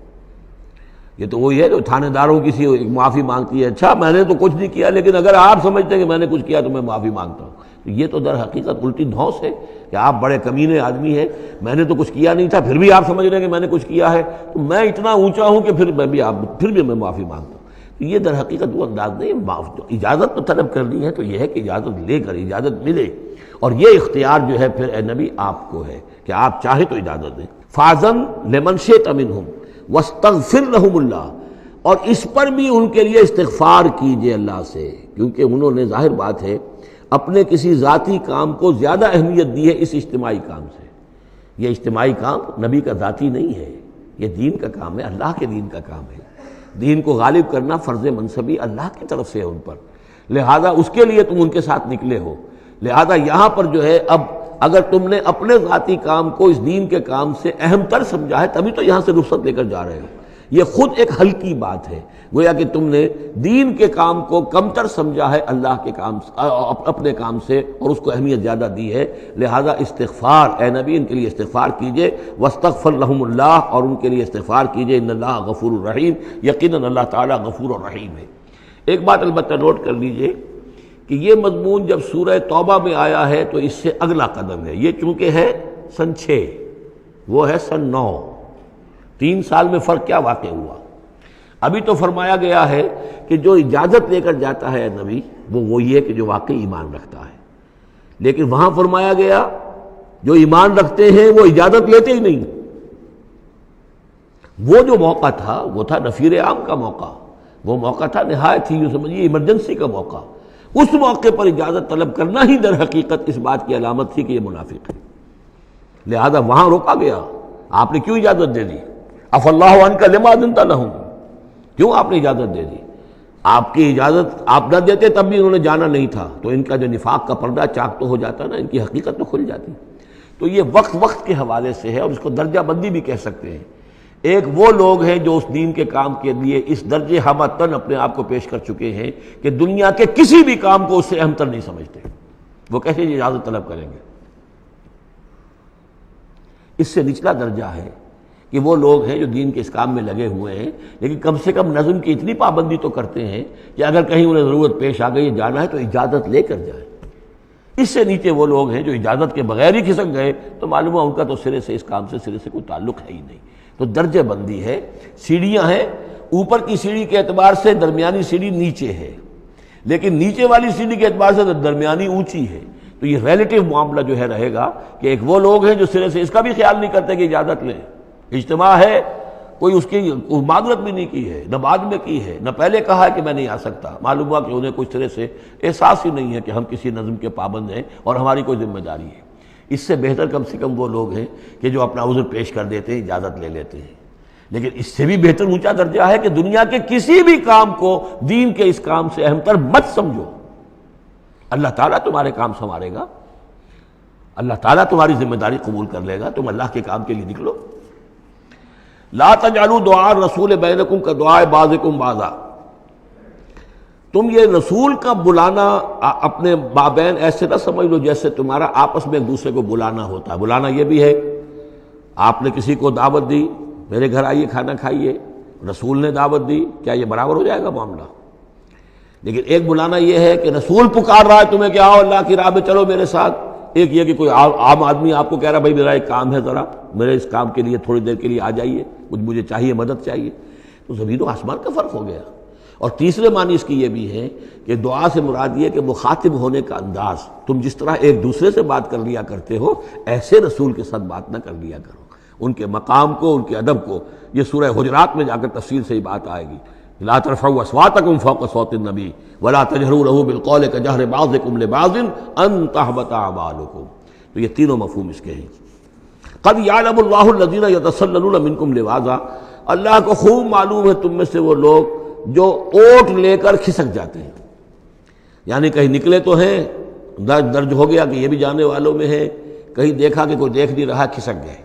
یہ تو وہی ہے جو تھانے داروں کسی معافی مانگتی ہے. اچھا میں نے تو کچھ نہیں کیا، لیکن اگر آپ سمجھتے ہیں کہ میں نے کچھ کیا تو میں معافی مانگتا ہوں. یہ تو در حقیقت الٹی دھونس ہے کہ آپ بڑے کمینے آدمی ہیں، میں نے تو کچھ کیا نہیں تھا، پھر بھی آپ سمجھ رہے ہیں کہ میں نے کچھ کیا ہے، تو میں اتنا اونچا ہوں کہ پھر میں معافی مانگتا ہوں. یہ در حقیقت وہ انداز نہیں. اجازت تو طلب کرنی ہے تو یہ ہے کہ اجازت لے کر اجازت ملے، اور یہ اختیار جو ہے پھر اے نبی آپ کو ہے کہ آپ چاہیں تو اجازت دیں. فاذن لمن شئت منہم واستغفر لہم اللہ، اور اس پر بھی ان کے لیے استغفار کیجئے اللہ سے، کیونکہ انہوں نے ظاہر بات ہے اپنے کسی ذاتی کام کو زیادہ اہمیت دی ہے اس اجتماعی کام سے. یہ اجتماعی کام نبی کا ذاتی نہیں ہے، یہ دین کا کام ہے، اللہ کے دین کا کام ہے. دین کو غالب کرنا فرض منصبی اللہ کی طرف سے ہے ان پر، لہذا اس کے لیے تم ان کے ساتھ نکلے ہو. لہذا یہاں پر جو ہے اب اگر تم نے اپنے ذاتی کام کو اس دین کے کام سے اہم تر سمجھا ہے تبھی تو یہاں سے رخصت لے کر جا رہے ہو. یہ خود ایک ہلکی بات ہے، گویا کہ تم نے دین کے کام کو کمتر سمجھا ہے اللہ کے کام اپنے کام سے، اور اس کو اہمیت زیادہ دی ہے. لہذا استغفار اے نبی ان کے لیے استغفار کیجئے. واستغفر لہم اللہ، اور ان کے لیے استغفار کیجئے. ان اللہ غفور الرحیم، یقیناً اللہ تعالیٰ غفور الرحیم ہے. ایک بات البتہ نوٹ کر لیجئے کہ یہ مضمون جب سورہ توبہ میں آیا ہے تو اس سے اگلا قدم ہے. یہ چونکہ ہے سن 6، وہ ہے سن 9، 3 سال میں فرق کیا واقع ہوا. ابھی تو فرمایا گیا ہے کہ جو اجازت لے کر جاتا ہے نبی وہ وہی ہے کہ جو واقعی ایمان رکھتا ہے، لیکن وہاں فرمایا گیا جو ایمان رکھتے ہیں وہ اجازت لیتے ہی نہیں. وہ جو موقع تھا وہ تھا نفیر عام کا موقع، وہ موقع تھا نہایت ہی یوں سمجھیے ایمرجنسی کا موقع. اس موقع پر اجازت طلب کرنا ہی در حقیقت اس بات کی علامت تھی کہ یہ منافق ہے. لہذا وہاں روکا گیا. آپ نے کیوں اجازت دے دی؟ عفی اللہ عنک لما اذنت لہم، کیوں آپ نے اجازت دے دی؟ آپ کی اجازت آپ نہ دیتے تب بھی انہوں نے جانا نہیں تھا، تو ان کا جو نفاق کا پردہ چاک تو ہو جاتا نا، ان کی حقیقت تو کھل جاتی. تو یہ وقت کے حوالے سے ہے، اور اس کو درجہ بندی بھی کہہ سکتے ہیں. ایک وہ لوگ ہیں جو اس دین کے کام کے لیے اس درجے ہمتن اپنے آپ کو پیش کر چکے ہیں کہ دنیا کے کسی بھی کام کو اس سے اہم تر نہیں سمجھتے. وہ کیسے اجازت طلب کریں گے؟ اس سے نچلا درجہ ہے کہ وہ لوگ ہیں جو دین کے اس کام میں لگے ہوئے ہیں، لیکن کم سے کم نظم کی اتنی پابندی تو کرتے ہیں کہ اگر کہیں انہیں ضرورت پیش آ گئی جانا ہے تو اجازت لے کر جائیں. اس سے نیچے وہ لوگ ہیں جو اجازت کے بغیر ہی کھسک گئے تو معلوم ہے ان کا تو سرے سے اس کام سے سرے سے کوئی تعلق ہے ہی نہیں. تو درجہ بندی ہے، سیڑھیاں ہیں. اوپر کی سیڑھی کے اعتبار سے درمیانی سیڑھی نیچے ہے، لیکن نیچے والی سیڑھی کے اعتبار سے درمیانی اونچی ہے. تو یہ ریلیٹیو معاملہ جو ہے رہے گا کہ ایک وہ لوگ ہیں جو سرے سے اس کا بھی خیال نہیں کرتے کہ اجازت لیں. اجتماع ہے، کوئی اس کی معذرت بھی نہیں کی ہے، نہ بعد میں کی ہے، نہ پہلے کہا ہے کہ میں نہیں آ سکتا. معلوم ہوا کہ انہیں کچھ طرح سے احساس ہی نہیں ہے کہ ہم کسی نظم کے پابند ہیں اور ہماری کوئی ذمہ داری ہے. اس سے بہتر کم سے کم وہ لوگ ہیں کہ جو اپنا عذر پیش کر دیتے ہیں، اجازت لے لیتے ہیں. لیکن اس سے بھی بہتر اونچا درجہ ہے کہ دنیا کے کسی بھی کام کو دین کے اس کام سے اہم تر مت سمجھو. اللہ تعالیٰ تمہارے کام سنوارے گا، اللہ تعالیٰ تمہاری ذمہ داری قبول کر لے گا. تم اللہ کے کام کے لیے نکلو. لا تجعلوا دعاء الرسول بینکم کدعاء بعضکم بعضا. تم یہ رسول کا بلانا اپنے مابین ایسے نہ سمجھ لو جیسے تمہارا آپس میں ایک دوسرے کو بلانا ہوتا ہے. بلانا یہ بھی ہے، آپ نے کسی کو دعوت دی، میرے گھر آئیے کھانا کھائیے، رسول نے دعوت دی، کیا یہ برابر ہو جائے گا معاملہ؟ لیکن ایک بلانا یہ ہے کہ رسول پکار رہا ہے تمہیں کہ آؤ اللہ کی راہ میں چلو میرے ساتھ. ایک یہ کہ کوئی عام آدمی آپ کو کہہ رہا بھائی میرا ایک کام ہے، ذرا میرے اس کام کے لیے تھوڑی دیر کے لیے آ جائیے، کچھ مجھے چاہیے، مدد چاہیے. تو زمین و آسمان کا فرق ہو گیا. اور تیسرے معنی اس کی یہ بھی ہے کہ دعا سے مراد یہ کہ مخاطب ہونے کا انداز، تم جس طرح ایک دوسرے سے بات کر لیا کرتے ہو ایسے رسول کے ساتھ بات نہ کر لیا کرو، ان کے مقام کو، ان کے ادب کو۔ یہ سورہ حجرات میں جا کر تفصیل سے یہ بات آئے گی، لا ترفعوا اصواتکم فوق صوت النبی ولا تجہروا له بالقول کجہر بعضکم لبعض ان تحبط اعمالکم۔ تو یہ تینوں مفہوم اس کے ہیں۔ قد یعلم اللہ الذین یتسللون منکم لواذا، اللہ کو خوب معلوم ہے تم میں سے وہ لوگ جو اوٹ لے کر کھسک جاتے ہیں، یعنی کہیں نکلے تو ہیں، درج ہو گیا کہ یہ بھی جانے والوں میں ہے، کہیں دیکھا کہ کوئی دیکھ نہیں رہا کھسک گئے،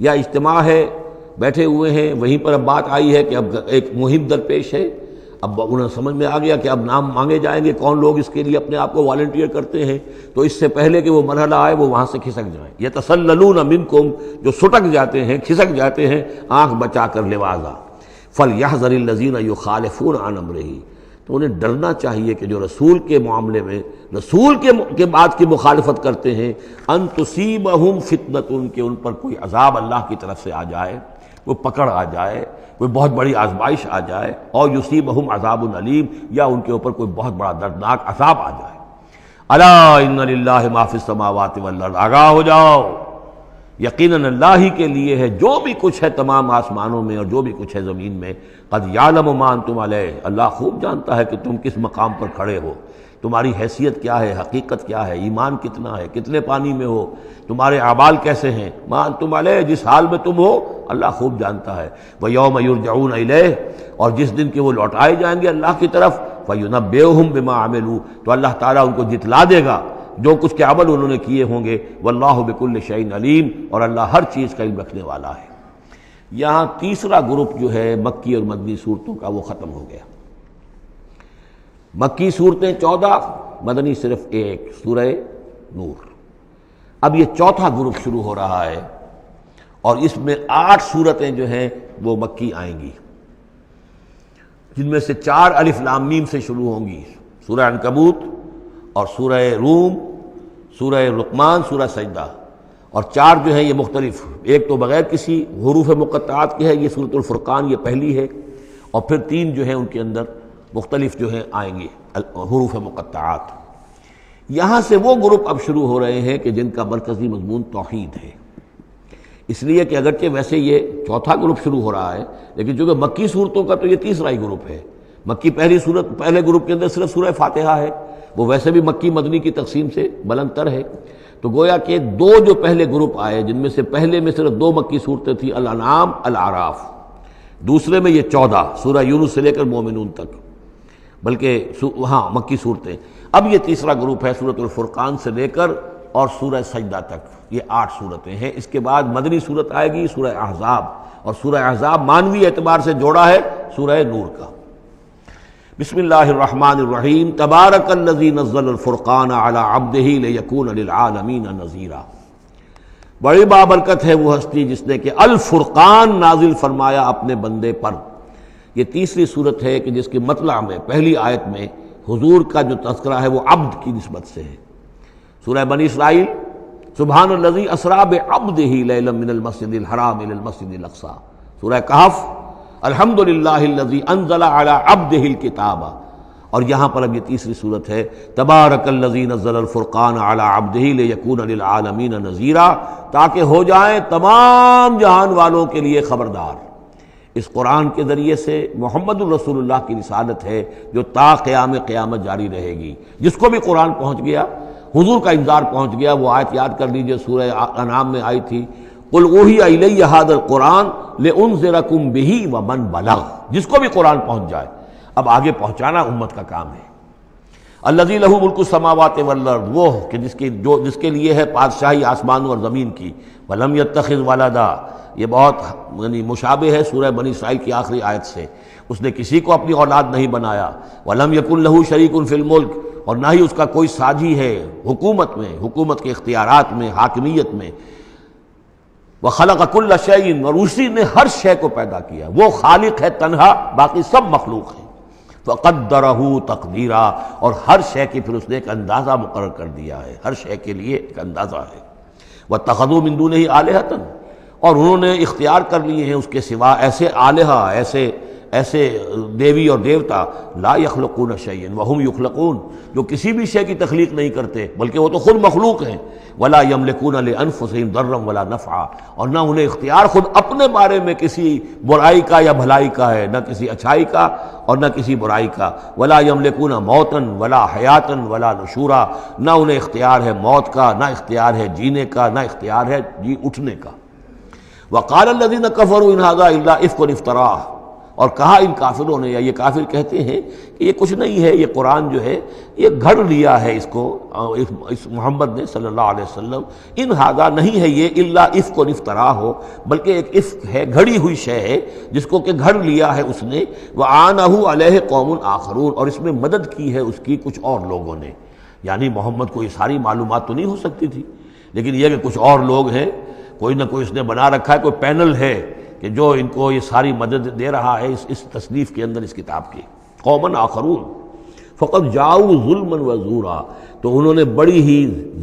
یا اجتماع ہے بیٹھے ہوئے ہیں وہیں پر اب بات آئی ہے کہ اب ایک مہم درپیش ہے، اب انہیں سمجھ میں آ گیا کہ اب نام مانگے جائیں گے، کون لوگ اس کے لیے اپنے آپ کو والنٹیئر کرتے ہیں، تو اس سے پہلے کہ وہ مرحلہ آئے وہ وہاں سے کھسک جائیں۔ یتسللون منکم، جو سٹک جاتے ہیں، کھسک جاتے ہیں آنکھ بچا کر لواذا۔ فلیحذر الذین یخالفون عن امرہ، تو انہیں ڈرنا چاہیے کہ جو رسول کے معاملے میں، رسول کے بات کی مخالفت کرتے ہیں، ان تصیبہم فتنۃ، کہ ان پر کوئی عذاب اللہ کی طرف سے آ جائے، کوئی پکڑ آ جائے، کوئی بہت بڑی آزمائش آ جائے، اور یصیبہم عذاب علیم، یا ان کے اوپر کوئی بہت بڑا دردناک عذاب آ جائے۔ الا ان للہ ما فی السماوات والارض، آگاہ ہو جاؤ، یقیناً اللہ ہی کے لیے ہے جو بھی کچھ ہے تمام آسمانوں میں اور جو بھی کچھ ہے زمین میں۔ قد یعلم ما انتم علیہ، اللہ خوب جانتا ہے کہ تم کس مقام پر کھڑے ہو، تمہاری حیثیت کیا ہے، حقیقت کیا ہے، ایمان کتنا ہے، کتنے پانی میں ہو، تمہارے اعمال کیسے ہیں، ما انتم علیہ، جس حال میں تم ہو اللہ خوب جانتا ہے۔ ویوم یرجعون الیہ، اور جس دن کہ وہ لوٹائے جائیں گے اللہ کی طرف، فینبئہم بما عملوا، تو اللہ تعالیٰ ان کو جتلا دے گا جو کچھ کے عمل انہوں نے کیے ہوں گے۔ واللہ بکل شیء علیم، اور اللہ ہر چیز کا علم رکھنے والا ہے۔ یہاں تیسرا گروپ جو ہے مکی اور مدنی صورتوں کا وہ ختم ہو گیا۔ مکی صورتیں 14، مدنی صرف 1، سورہ نور۔ اب یہ چوتھا گروپ شروع ہو رہا ہے، اور اس میں 8 صورتیں جو ہیں وہ مکی آئیں گی، جن میں سے 4 الف لام میم سے شروع ہوں گی، سورہ عنکبوت اور سورہ روم، سورہ لقمان، سورہ سجدہ، اور 4 جو ہیں یہ مختلف، ایک تو بغیر کسی حروف مقطعات کے ہے، یہ سورۃ الفرقان یہ پہلی ہے، اور پھر 3 جو ہیں ان کے اندر مختلف جو ہیں آئیں گے حروف مقطعات۔ یہاں سے وہ گروپ اب شروع ہو رہے ہیں کہ جن کا مرکزی مضمون توحید ہے، اس لیے کہ اگرچہ ویسے یہ چوتھا گروپ شروع ہو رہا ہے، لیکن چونکہ مکی صورتوں کا تو یہ تیسرا ہی گروپ ہے۔ مکی پہلی صورت، پہلے گروپ کے اندر صرف سورہ فاتحہ ہے، وہ ویسے بھی مکی مدنی کی تقسیم سے بلند تر ہے، تو گویا کہ 2 جو پہلے گروپ آئے، جن میں سے پہلے میں صرف 2 مکی صورتیں تھیں، الانعام، الاعراف، دوسرے میں یہ 14 سورہ یونس سے لے کر مومنون تک، بلکہ ہاں مکی صورتیں۔ اب یہ تیسرا گروپ ہے سورۃ الفرقان سے لے کر اور سورہ سجدہ تک، یہ 8 صورتیں ہیں۔ اس کے بعد مدنی صورت آئے گی سورہ احزاب، اور سورہ احزاب مانوی اعتبار سے جوڑا ہے سورہ نور کا۔ بسم اللہ الرحمن الرحیم، تبارک الذی نزل الفرقان علی عبدہ لیکون للعالمین نذیرا۔ بڑی بابرکت ہے وہ ہستی جس نے کہ الفرقان نازل فرمایا اپنے بندے پر۔ یہ تیسری صورت ہے کہ جس کے مطلع میں پہلی آیت میں حضور کا جو تذکرہ ہے وہ عبد کی نسبت سے ہے۔ سورہ بنی اسرائیل، سبحان الذی اسریٰ بعبدہ لیلا من المسجد الحرام الی المسجد الاقصی۔ سورہ کہف، الحمدللہ الذی انزل علی عبدہ الکتاب، اور یہاں پر اب یہ تیسری صورت ہے، تبارک الذی نزل الفرقان علی عبدہ لیکون للعالمین نذیرا، تاکہ ہو جائیں تمام جہان والوں کے لیے خبردار۔ اس قرآن کے ذریعے سے محمد الرسول اللہ کی رسالت ہے جو تا قیام قیامت جاری رہے گی۔ جس کو بھی قرآن پہنچ گیا، حضور کا انذار پہنچ گیا، وہ آیت یاد کر لیجئے سورہ انعام میں آئی تھی، قل اوحی الی ھذا القرآن لانذرکم بہ ومن بلغ، جس کو بھی قرآن پہنچ جائے۔ اب آگے پہنچانا امت کا کام ہے۔ الذی لہ ملک السماوات والارض، وہ کہ جس کے لیے ہے بادشاہی آسمانوں اور زمین کی، ولم یتخذ ولدا، یہ بہت مشابہ ہے سورہ بنی اسرائیل کی آخری آیت سے، اس نے کسی کو اپنی اولاد نہیں بنایا۔ ولم یکن لہ شریک فی الملک، اور نہ ہی اس کا کوئی ساجی ہے حکومت میں، حکومت کے اختیارات میں، حاکمیت میں۔ وخلق کل شیء، اور اسی نے ہر شے کو پیدا کیا، وہ خالق ہے تنہا، باقی سب مخلوق ہیں۔ فقدرہ تقدیرا، اور ہر شے کی پھر اس نے ایک اندازہ مقرر کر دیا ہے، ہر شے کے لیے ایک اندازہ ہے۔ واتخذوا من دونہ آلہۃ، اور انہوں نے اختیار کر لیے ہیں اس کے سوا ایسے آلہہ، ایسے ایسے دیوی اور دیوتا لا یخلقون شیئا وہم یخلقون، جو کسی بھی شے کی تخلیق نہیں کرتے بلکہ وہ تو خود مخلوق ہیں، ولا یملکون لانفسہم ضرا ولا نفعا، اور نہ انہیں اختیار خود اپنے بارے میں کسی برائی کا یا بھلائی کا ہے، نہ کسی اچھائی کا اور نہ کسی برائی کا، ولا یملکون موتا ولا حیاتا ولا نشورا، نہ انہیں اختیار ہے موت کا، نہ اختیار ہے جینے کا، نہ اختیار ہے جی اٹھنے کا۔ وقال الذین کفروا ان ھذا الا افک افتراہ، اور کہا ان کافروں نے، یا یہ کافر کہتے ہیں کہ یہ کچھ نہیں ہے، یہ قرآن جو ہے یہ گھڑ لیا ہے اس کو اس محمد نے صلی اللہ علیہ وسلم، ان ھذا نہیں ہے یہ الا افک افتراہ ہو، بلکہ ایک افک ہے، گھڑی ہوئی شے ہے جس کو کہ گھڑ لیا ہے اس نے، وعانہ علیہ قوم آخرون، اور اس میں مدد کی ہے اس کی کچھ اور لوگوں نے۔ یعنی محمد کو یہ ساری معلومات تو نہیں ہو سکتی تھی، لیکن یہ کہ کچھ اور لوگ ہیں، کوئی نہ کوئی اس نے بنا رکھا ہے، کوئی پینل ہے کہ جو ان کو یہ ساری مدد دے رہا ہے اس تصنیف کے اندر اس کتاب کی۔ قومن آخرون فقط جاؤ ظلما و زورا، تو انہوں نے بڑی ہی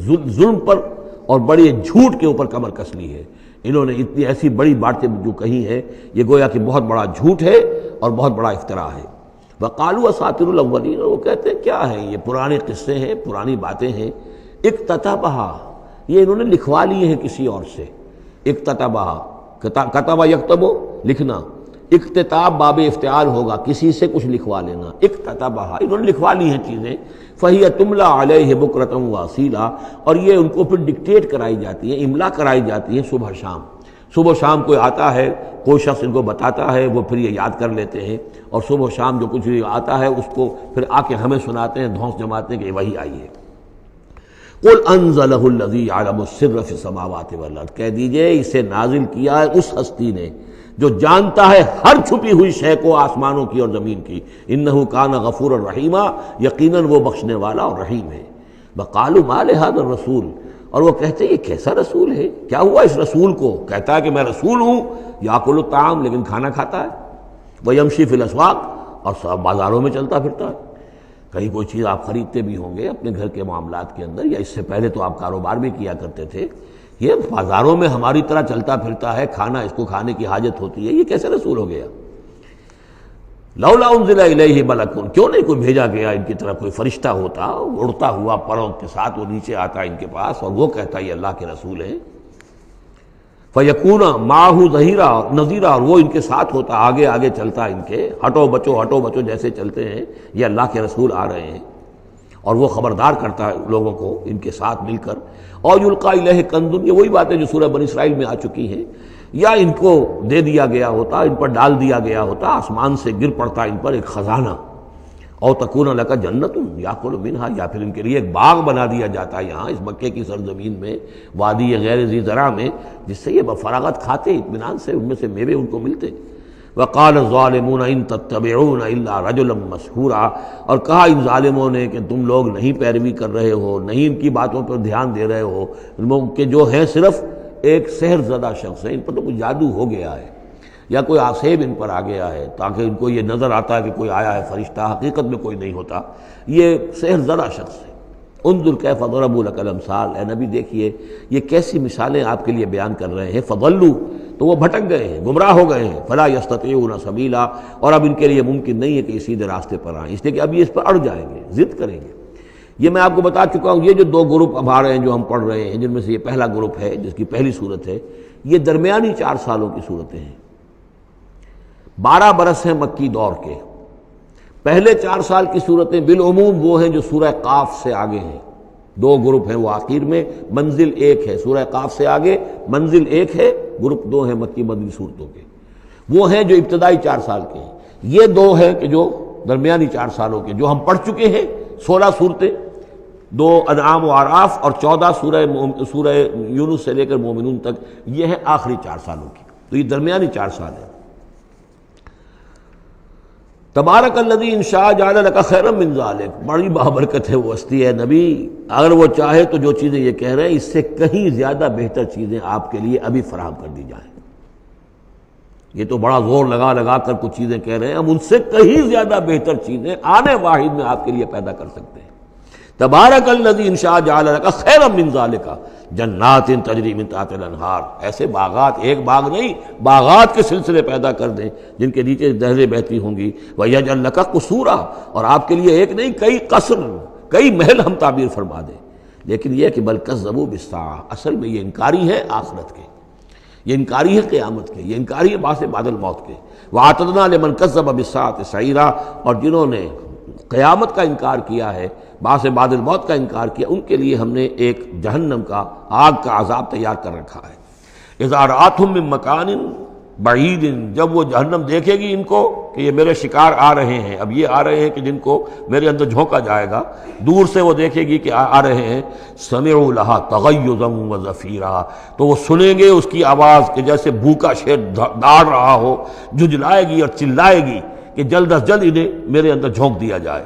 ظلم پر اور بڑے جھوٹ کے اوپر کمر کس لی ہے، انہوں نے اتنی ایسی بڑی باتیں جو کہی ہیں، یہ گویا کہ بہت بڑا جھوٹ ہے اور بہت بڑا افتراء ہے۔ وقالوا اساطیر الاولین، وہ کہتے ہیں کیا ہیں یہ پرانے قصے ہیں، پرانی باتیں ہیں، اکتتبھا، یہ انہوں نے لکھوا لیے ہیں کسی اور سے۔ اکتتبھا، کتب یکتب لکھنا، اکتتاب باب افتعال ہوگا، کسی سے کچھ لکھوا لینا، اکتتبھا، انہوں نے لکھوا لی ہیں چیزیں، فہی تملی علیہ بکرۃ واصیلا، اور یہ ان کو پھر ڈکٹیٹ کرائی جاتی ہیں، املا کرائی جاتی ہیں صبح شام۔ صبح شام کوئی آتا ہے، کوئی شخص ان کو بتاتا ہے، وہ پھر یہ یاد کر لیتے ہیں، اور صبح شام جو کچھ آتا ہے اس کو پھر آ کے ہمیں سناتے ہیں، دھونس جماتے ہیں کہ وہی آئی ہے۔ قل انزلہ الذی یعلم السر فی السماوات والارض، کہہ دیجئے اسے نازل کیا ہے اس ہستی نے جو جانتا ہے ہر چھپی ہوئی شے کو آسمانوں کی اور زمین کی، انہ کان غفورا رحیما، یقیناً وہ بخشنے والا اور رحیم ہے۔ وقالوا ما لہذا الرسول، اور وہ کہتے ہیں یہ کیسا رسول ہے، کیا ہوا اس رسول کو، کہتا ہے کہ میں رسول ہوں، یاکل الطعام، لیکن کھانا کھاتا ہے، ویمشی فی الاسواق، اور سب بازاروں میں چلتا پھرتا ہے۔ کہیں کوئی چیز آپ خریدتے بھی ہوں گے اپنے گھر کے معاملات کے اندر، یا اس سے پہلے تو آپ کاروبار بھی کیا کرتے تھے، یہ بازاروں میں ہماری طرح چلتا پھرتا ہے، کھانا اس کو کھانے کی حاجت ہوتی ہے، یہ کیسے رسول ہو گیا؟ لولا انزل الیہ ملک، کیوں نہیں کوئی بھیجا گیا ان کی طرف کوئی فرشتہ ہوتا، اڑتا ہوا پروں کے ساتھ وہ نیچے آتا ان کے پاس اور وہ کہتا یہ اللہ کے رسول ہیں۔ فیکون معہ ظہیرا نذیرا، اور وہ ان کے ساتھ ہوتا، آگے آگے چلتا ان کے، ہٹو بچو جیسے چلتے ہیں یہ اللہ کے رسول آ رہے ہیں، اور وہ خبردار کرتا ہے لوگوں کو ان کے ساتھ مل کر۔ اور یلقی الیہ کنز، یہ وہی باتیں جو سورہ بنی اسرائیل میں آ چکی ہیں، یا ان کو دے دیا گیا ہوتا، ان پر ڈال دیا گیا ہوتا، آسمان سے گر پڑتا ان پر ایک خزانہ، او تکون لک جنت یاکل منہا، یا پھر ان کے لیے ایک باغ بنا دیا جاتا ہے یہاں اس مکے کی سرزمین میں، وادی غیر ذی زرع میں، جس سے یہ بفراغت کھاتے اطمینان سے، ان میں سے میوے ان کو ملتے۔ وقال الظالمون ان تتبعون الا رجلا مسحورا، اور کہا ان ظالموں نے کہ تم لوگ نہیں پیروی کر رہے ہو، نہیں ان کی باتوں پر دھیان دے رہے ہو، کہ جو ہیں صرف ایک سحر زدہ شخص ہے، ان پر تو کچھ جادو ہو گیا ہے، یا کوئی آسیب ان پر آ گیا ہے، تاکہ ان کو یہ نظر آتا ہے کہ کوئی آیا ہے فرشتہ، حقیقت میں کوئی نہیں ہوتا، یہ سحر زدہ شخص ہے۔ انظر کیف ضربوا لک الامثال، اے نبی دیکھیے یہ کیسی مثالیں آپ کے لیے بیان کر رہے ہیں، فضلوا، تو وہ بھٹک گئے ہیں، گمراہ ہو گئے ہیں، فلا یستطیعون سبیلا، اور اب ان کے لیے ممکن نہیں ہے کہ یہ سیدھے راستے پر آئیں، اس لیے کہ اب یہ اس پر اڑ جائیں گے، ضد کریں گے۔ یہ میں آپ کو بتا چکا ہوں، یہ جو دو گروپ اب آ رہے ہیں جو ہم پڑھ رہے ہیں، جن میں سے یہ پہلا گروپ ہے جس کی پہلی صورت ہے، یہ درمیانی 4 سالوں کی صورتیں ہیں، 12 برس ہیں مکی دور کے۔ پہلے 4 سال کی صورتیں بالعموم وہ ہیں جو سورہ قاف سے آگے ہیں، 2 گروپ ہیں وہ آخر میں، منزل 1 ہے، سورہ قاف سے آگے منزل 1 ہے، گروپ 2 ہیں مکی مدنی صورتوں کے، وہ ہیں جو ابتدائی 4 سال کے ہیں۔ یہ 2 ہیں کہ جو درمیانی 4 سالوں کے، جو ہم پڑھ چکے ہیں 16 صورتیں، 2 انعام و اعراف اور 14 سورہ یونس سے لے کر مومنون تک، یہ ہے آخری 4 سالوں کی، تو یہ درمیانی 4 سال ہے۔ تبارک الذی ان شاء جعل لک خیرا من ذلک، بڑی بابرکت ہے وہ ہستی ہے نبی، اگر وہ چاہے تو جو چیزیں یہ کہہ رہے ہیں اس سے کہیں زیادہ بہتر چیزیں آپ کے لیے ابھی فراہم کر دی جائیں۔ یہ تو بڑا زور لگا لگا کر کچھ چیزیں کہہ رہے ہیں، ہم ان سے کہیں زیادہ بہتر چیزیں آنے واحد میں آپ کے لیے پیدا کر سکتے ہیں۔ تبارک الذی ان شاء جعل لک خیرا من ذلک جنات تجری من تحتها الانہار، ایسے باغات، ایک باغ نہیں، باغات کے سلسلے پیدا کر دیں جن کے نیچے نہریں بہتی ہوں گی، ویجعل لک قصورا، اور آپ کے لیے ایک نہیں کئی قصر، کئی محل ہم تعبیر فرما دیں۔ لیکن یہ کہ بل کذبوا بالساعہ، اصل میں یہ انکاری ہے آخرت کے، یہ انکاری ہے قیامت کے، یہ انکاری ہے بعث بعد الموت کے۔ وَأَعْتَدْنَا لِمَنْ كَذَّبَ بِالسَّاعَةِ سَعِيرًا، اور جنہوں نے قیامت کا انکار کیا ہے، بعث بعد الموت کا انکار کیا، ان کے لیے ہم نے ایک جہنم کا، آگ کا عذاب تیار کر رکھا ہے۔ اذا رأتهم من مکان بعید، جب وہ جہنم دیکھے گی ان کو کہ یہ میرے شکار آ رہے ہیں، اب یہ آ رہے ہیں کہ جن کو میرے اندر جھونکا جائے گا، دور سے وہ دیکھے گی کہ آ رہے ہیں، سمعوا لها تغیظا وزفیرا، تو وہ سنیں گے اس کی آواز کہ جیسے بھوکا شیر داڑ رہا ہو، جھجلائے گی اور چلائے گی کہ جلد از جلد انہیں میرے اندر جھونک دیا جائے۔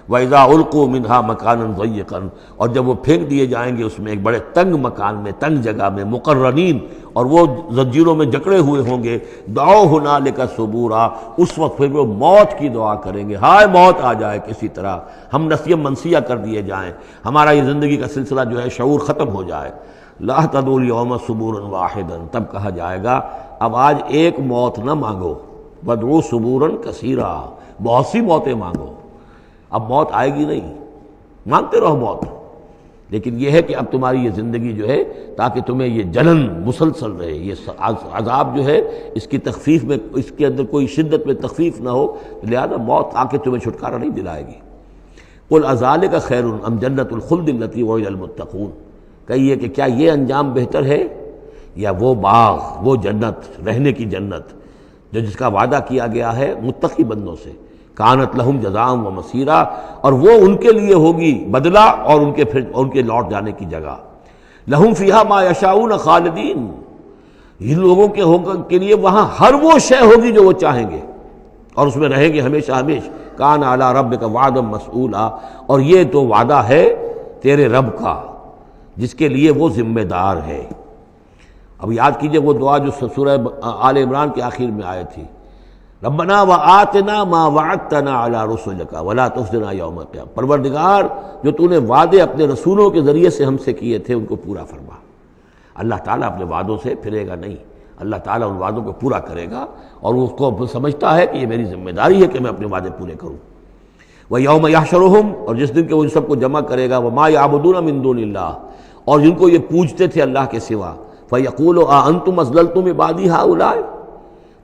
وَإِذَا أُلْقُوا مِنْهَا مَكَانًا ضَيِّقًا، اور جب وہ پھینک دیے جائیں گے اس میں ایک بڑے تنگ مکان میں، تنگ جگہ میں، مقرنین، اور وہ زنجیروں میں جکڑے ہوئے ہوں گے، دعوا هُنَالِكَ ثُبُورًا، اس وقت پھر وہ موت کی دعا کریں گے، ہائے موت آ جائے کسی طرح، ہم نسیہ منسیہ کر دیے جائیں، ہمارا یہ زندگی کا سلسلہ جو ہے شعور ختم ہو جائے۔ لَا تَدْعُوا الْيَوْمَ ثُبُورًا وَاحِدًا، تب کہا جائے گا اب آج ایک موت نہ مانگو، وَادْعُوا ثُبُورًا كَثِيرًا، بہت سی موتیں مانگو، اب موت آئے گی نہیں، مانگتے رہو موت، لیکن یہ ہے کہ اب تمہاری یہ زندگی جو ہے تاکہ تمہیں یہ جلن مسلسل رہے، یہ عذاب جو ہے اس کی تخفیف میں، اس کے اندر کوئی شدت میں تخفیف نہ ہو، لہذا موت آ کے تمہیں چھٹکارا نہیں دلائے گی۔ قل اذالک خیر ام جنت الخلد التی وعد المتقون، کہیے کہ کیا یہ انجام بہتر ہے یا وہ باغ، وہ جنت، رہنے کی جنت جو جس کا وعدہ کیا گیا ہے متقی بندوں سے، کانت لہم جزاء و مسیرا، اور وہ ان کے لیے ہوگی بدلہ اور ان کے لوٹ جانے کی جگہ۔ لہم فیہا ما یشاؤون خالدین، ان لوگوں کے لیے وہاں ہر وہ شے ہوگی جو وہ چاہیں گے اور اس میں رہیں گے ہمیشہ ہمیشہ۔ کان علی ربک وعدا مسئولا، اور یہ تو وعدہ ہے تیرے رب کا جس کے لیے وہ ذمہ دار ہے۔ اب یاد کیجئے وہ دعا جو سورہ آل عمران کے آخر میں آئی تھی، ربنا وآتنا ما وعدتنا علی رسلک ولا تخزنا یوم القیامہ، پروردگار جو تو نے وعدے اپنے رسولوں کے ذریعے سے ہم سے کیے تھے ان کو پورا فرما۔ اللہ تعالیٰ اپنے وعدوں سے پھرے گا نہیں، اللہ تعالیٰ ان وعدوں کو پورا کرے گا، اور اس کو سمجھتا ہے کہ یہ میری ذمہ داری ہے کہ میں اپنے وعدے پورے کروں۔ وَيَوْمَ يَحْشُرُهُمْ، اور جس دن کہ وہ ان سب کو جمع کرے گا، وَمَا يَعْبُدُونَ مِن دُونِ اللَّهِ، اور جن کو یہ پوجتے تھے اللہ کے سوا، فَيَقُولُ أَأَنْتُمْ أَضْلَلْتُمْ عِبَادِي هَؤُلَاءِ،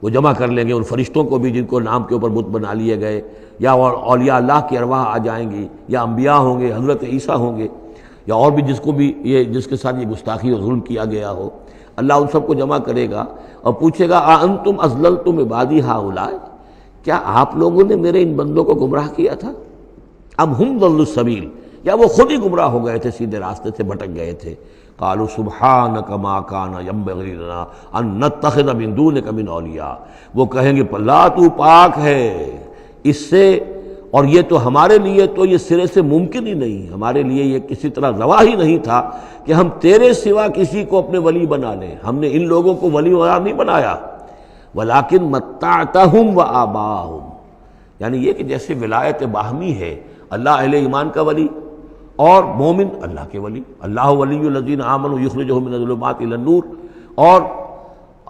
وہ جمع کر لیں گے ان فرشتوں کو بھی جن کو نام کے اوپر بت بنا لیے گئے، یا اولیاء اللہ کی ارواح آ جائیں گی، یا انبیاء ہوں گے، حضرت عیسیٰ ہوں گے، یا اور بھی جس کو بھی یہ جس کے ساتھ یہ گستاخی اور ظلم کیا گیا ہو، اللہ ان سب کو جمع کرے گا اور پوچھے گا أَأَنْتُمْ أَضْلَلْتُمْ عِبَادِي هَؤُلَاءِ، کیا آپ لوگوں نے میرے ان بندوں کو گمراہ کیا تھا؟ ام ہم ضلوا السبیل، یا وہ خود ہی گمراہ ہو گئے تھے، سیدھے راستے سے بھٹک گئے تھے۔ قالوا سبحانک ما کان ینبغی لنا ان نتخذ من دونک من اولیاء، وہ کہیں گے اللہ تو پاک ہے اس سے، اور یہ تو ہمارے لیے تو یہ سرے سے ممکن ہی نہیں، ہمارے لیے یہ کسی طرح روا ہی نہیں تھا کہ ہم تیرے سوا کسی کو اپنے ولی بنا لیں، ہم نے ان لوگوں کو ولی قرار نہیں بنایا۔ ولیکن متعتہم وآباءہم، یعنی یہ کہ جیسے ولایت باہمی ہے، اللہ اہل ایمان کا ولی اور مومن اللہ کے ولی، اللہ ولی الذین آمنوا یخرجہم من الظلمات الی النور، اور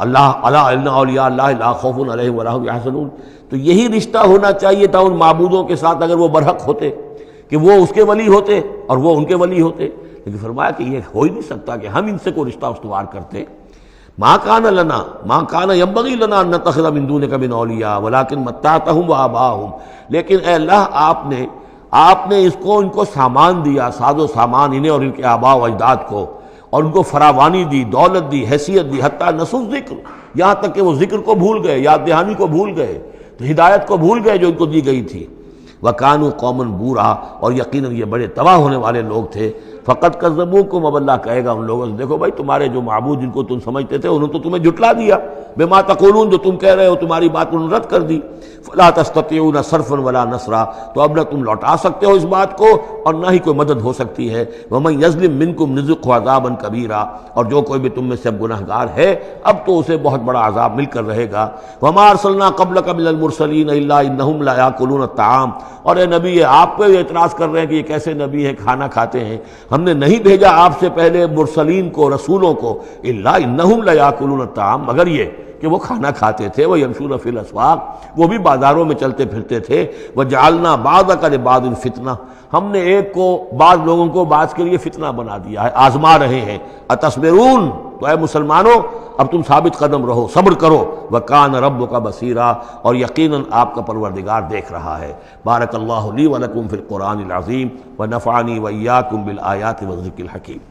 اللہ الا ان اولیاء اللہ لا خوف علیہم ولا هم یحزنون، تو یہی رشتہ ہونا چاہیے تھا ان معبودوں کے ساتھ اگر وہ برحق ہوتے، کہ وہ اس کے ولی ہوتے اور وہ ان کے ولی ہوتے، لیکن فرمایا کہ یہ ہو ہی نہیں سکتا کہ ہم ان سے کوئی رشتہ استوار کرتے۔ ما کان لنا ما کان ینبغی لنا ان نتخذ من دونک من اولیاء ولکن متعتہم وآباءہم، لیکن اے اللہ آپ نے ان کو سامان دیا، ساز و سامان انہیں اور ان کے آباء و اجداد کو، اور ان کو فراوانی دی، دولت دی، حیثیت دی، حتیٰ نسوا ذکر، یہاں تک کہ وہ ذکر کو بھول گئے، یاد دہانی کو بھول گئے، تو ہدایت کو بھول گئے جو ان کو دی گئی تھی۔ وَكَانُوا قَوْمًا بُورًا، اور یقیناً یہ بڑے تباہ ہونے والے لوگ تھے۔ فقط کذبوکم، اب اللہ کہے گا ان لوگوں سے دیکھو بھائی تمہارے جو معبود جن کو تم سمجھتے تھے انہوں نے تو تمہیں جھٹلا دیا، بما تقولون جو تم کہہ رہے ہو تمہاری بات انہوں نے رد کر دی، فلا تستطيعون صرفا ولا نصرا، تو اب نہ تم لوٹا سکتے ہو اس بات کو اور نہ ہی کوئی مدد ہو سکتی ہے، ومن یظلم منکم نذقه عذابا کبیرا، اور جو کوئی بھی تم میں سے اب گنہگار ہے اب تو اسے بہت بڑا عذاب مل کر رہے گا، وما ارسلنا قبلک من المرسلین الا انہم لا یاکلون الطعام، اور اے نبی یہ آپ پہ اعتراض کر رہے ہیں کہ یہ کیسے نبی ہے کھانا کھاتے ہیں، ہم نے نہیں بھیجا آپ سے پہلے مرسلین کو رسولوں کو الا انہم لا یاکلون الطعام، مگر یہ کہ وہ کھانا کھاتے تھے، وہ یمشون فی الاسواق، وہ بھی بازاروں میں چلتے پھرتے تھے، وجعلنا بعضک لبعض فتنہ، ہم نے ایک کو بعض لوگوں کو بعض کے لیے فتنہ بنا دیا ہے، آزما رہے ہیں، اتصبرون، تو اے مسلمانوں اب تم ثابت قدم رہو، صبر کرو، وکان ربک بصیرا، اور یقیناً آپ کا پروردگار دیکھ رہا ہے۔ بارک اللہ لی ولکم فی القرآن العظیم ونفعنی وإیاکم بالآیات والذکر الحکیم۔